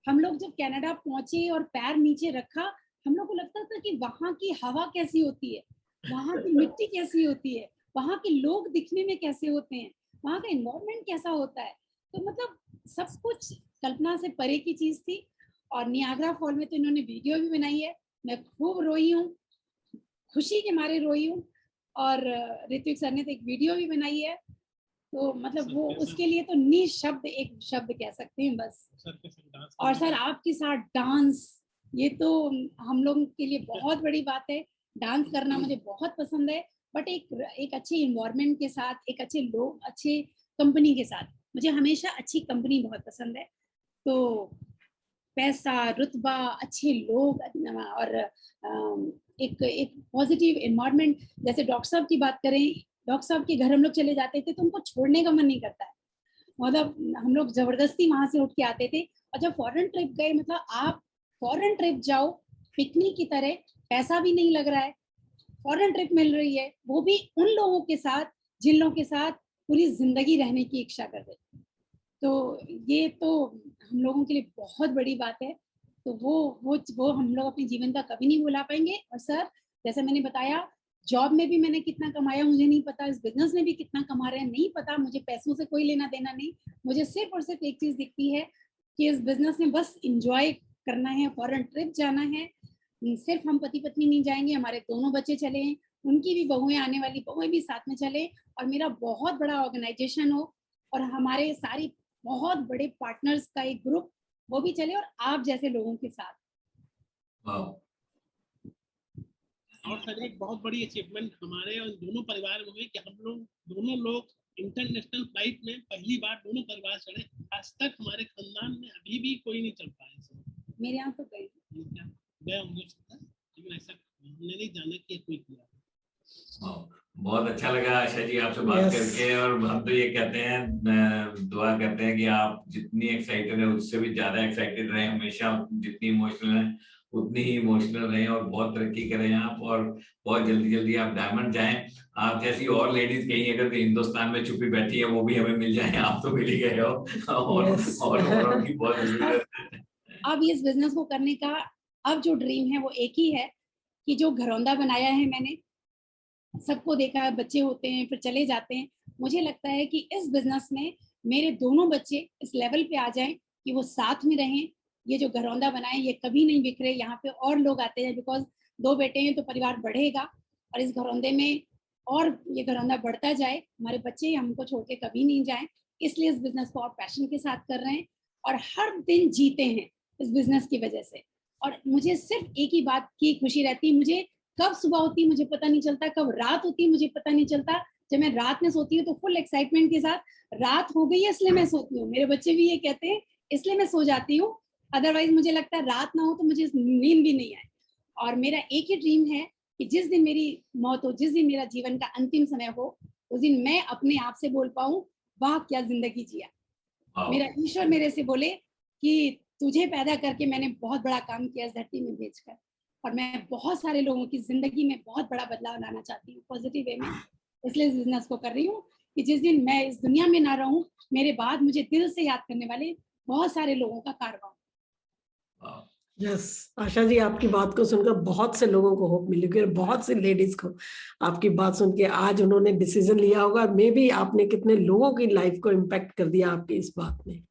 हम लोग जब कनाडा पहुंचे और पैर नीचे रखा, हम लोग को लगता था कि वहाँ की हवा कैसी होती है, वहाँ की मिट्टी कैसी होती है, वहाँ के लोग दिखने में कैसे होते हैं, वहाँ का एनवायरनमेंट कैसा होता है। तो मतलब सब कुछ कल्पना से परे की चीज थी। और नियाग्रा फॉल में तो इन्होंने वीडियो भी बनाई है, मैं खूब रोई हूँ, खुशी के मारे रोई हूँ। और ऋत्विक सर ने तो एक वीडियो भी बनाई है, तो मतलब वो उसके लिए तो निशब्द एक शब्द कह सकते हैं बस। और सर आपके साथ डांस, ये तो हम लोगों के लिए बहुत बड़ी बात है। डांस करना मुझे बहुत पसंद है, बट एक अच्छे इन्वायरमेंट के साथ, एक अच्छे लोग, अच्छे कंपनी के साथ। मुझे हमेशा अच्छी कंपनी बहुत पसंद है। तो पैसा, रुतबा, अच्छे लोग और एक पॉजिटिव एनवायरनमेंट। जैसे डॉक्टर साहब की बात करें, डॉक्टर साहब के घर हम लोग चले जाते थे तो उनको छोड़ने का मन नहीं करता है, मतलब हम लोग जबरदस्ती वहां से उठ के आते थे। और जब फॉरेन ट्रिप गए, मतलब आप फॉरेन ट्रिप जाओ पिकनिक की तरह, पैसा भी नहीं लग रहा है, फॉरेन ट्रिप मिल रही है, वो भी उन लोगों के साथ जिन लोगों के साथ पूरी जिंदगी रहने की इच्छा कर रहे। तो ये तो हम लोगों के लिए बहुत बड़ी बात है। तो वो हम लोग अपने जीवन का कभी नहीं भुला पाएंगे। और सर जैसे मैंने बताया, जॉब में भी मैंने कितना कमाया मुझे नहीं पता, इस बिजनेस में भी कितना कमा रहे हैं नहीं पता, मुझे पैसों से कोई लेना देना नहीं। मुझे सिर्फ और सिर्फ एक चीज दिखती है कि इस बिजनेस में बस इंजॉय करना है, फॉरेन ट्रिप जाना है। सिर्फ हम पति पत्नी नहीं जाएंगे, हमारे दोनों बच्चे चले, उनकी भी बहुएं, आने वाली बहुएं भी साथ में चले, और मेरा बहुत बड़ा ऑर्गेनाइजेशन हो, और हमारे सारी बहुत बड़े पार्टनर्स का एक ग्रुप वो भी चले, और आप जैसे लोगों के साथ। और सर एक बहुत बड़ी अचीवमेंट हमारे और दोनों परिवार में हुई कि हम लोग दोनों लोग इंटरनेशनल फ्लाइट में पहली बार दोनों परिवार चढ़े। आज तक हमारे खानदान में अभी भी कोई नहीं चल पाया। मेरे यहाँ तो गए होंगे, लेकिन ऐसा हमने नहीं जाना कि कोई किया। बहुत अच्छा लगा आशा जी आपसे बात करके। और हम तो ये कहते हैं, दुआ करते हैं कि आप जितनी एक्साइटेड है उससे भी ज्यादा एक्साइटेड रहे हमेशा, जितनी इमोशनल है उतनी ही इमोशनल रहे, और बहुत तरक्की करें आप, और बहुत जल्दी जल्दी आप डायमंड जाएं। आप जैसी और लेडीज कहीं अगर हिंदुस्तान में छुपी बैठी है वो भी हमें मिल जाए, आप तो मिल ही गए हो, और उनकी बहुत जरूरत है। अब इस बिजनेस को करने का अब जो ड्रीम है वो एक ही है कि जो घरौंदा बनाया है मैंने, सबको देखा है, बच्चे होते हैं फिर चले जाते हैं, मुझे लगता है कि इस बिजनेस में मेरे दोनों बच्चे इस लेवल पे आ जाएं कि वो साथ में रहें। ये जो घरौंदा बनाए ये कभी नहीं बिखरे, यहाँ पे और लोग आते हैं, बिकॉज 2 बेटे हैं तो परिवार बढ़ेगा और इस घरौंदे में और ये घरौंदा बढ़ता जाए, हमारे बच्चे हमको छोड़ के कभी नहीं जाए, इसलिए इस बिजनेस को और पैशन के साथ कर रहे हैं और हर दिन जीते हैं इस बिजनेस की वजह से। और मुझे सिर्फ एक ही बात की खुशी रहती है, मुझे कब सुबह होती है मुझे पता नहीं चलता, कब रात होती है मुझे पता नहीं चलता। जब मैं रात में सोती हूँ तो फुल एक्साइटमेंट के साथ रात हो गई है इसलिए मैं सोती हूँ, मेरे बच्चे भी ये कहते हैं इसलिए मैं सो जाती हूँ, अदरवाइज मुझे लगता है रात ना हो तो मुझे नींद भी नहीं आए। और मेरा एक ही ड्रीम है कि जिस दिन मेरी मौत हो, जिस दिन मेरा जीवन का अंतिम समय हो, उस दिन मैं अपने आप से बोल पाऊं वाह क्या जिंदगी जिया। मेरा ईश्वर मेरे से बोले कि तुझे पैदा करके मैंने बहुत बड़ा काम किया इस धरती में भेजकर, और मैं बहुत सारे लोगों की जिंदगी में बहुत बड़ा बदलाव लाना चाहती हूँ पॉजिटिव वे में, इसलिए इस बिजनेस को कर रही हूँ कि जिस दिन मैं इस दुनिया में ना रहूं, मेरे बाद मुझे दिल से याद करने वाले बहुत सारे लोगों का कारवां। यस आशा जी, आपकी बात को सुनकर बहुत से लोगों को होप मिलेगी और बहुत सी लेडीज को आपकी बात सुन के आज उन्होंने डिसीजन लिया होगा। मे बी आपने कितने लोगों की लाइफ को इम्पैक्ट कर दिया आपकी इस बात ने।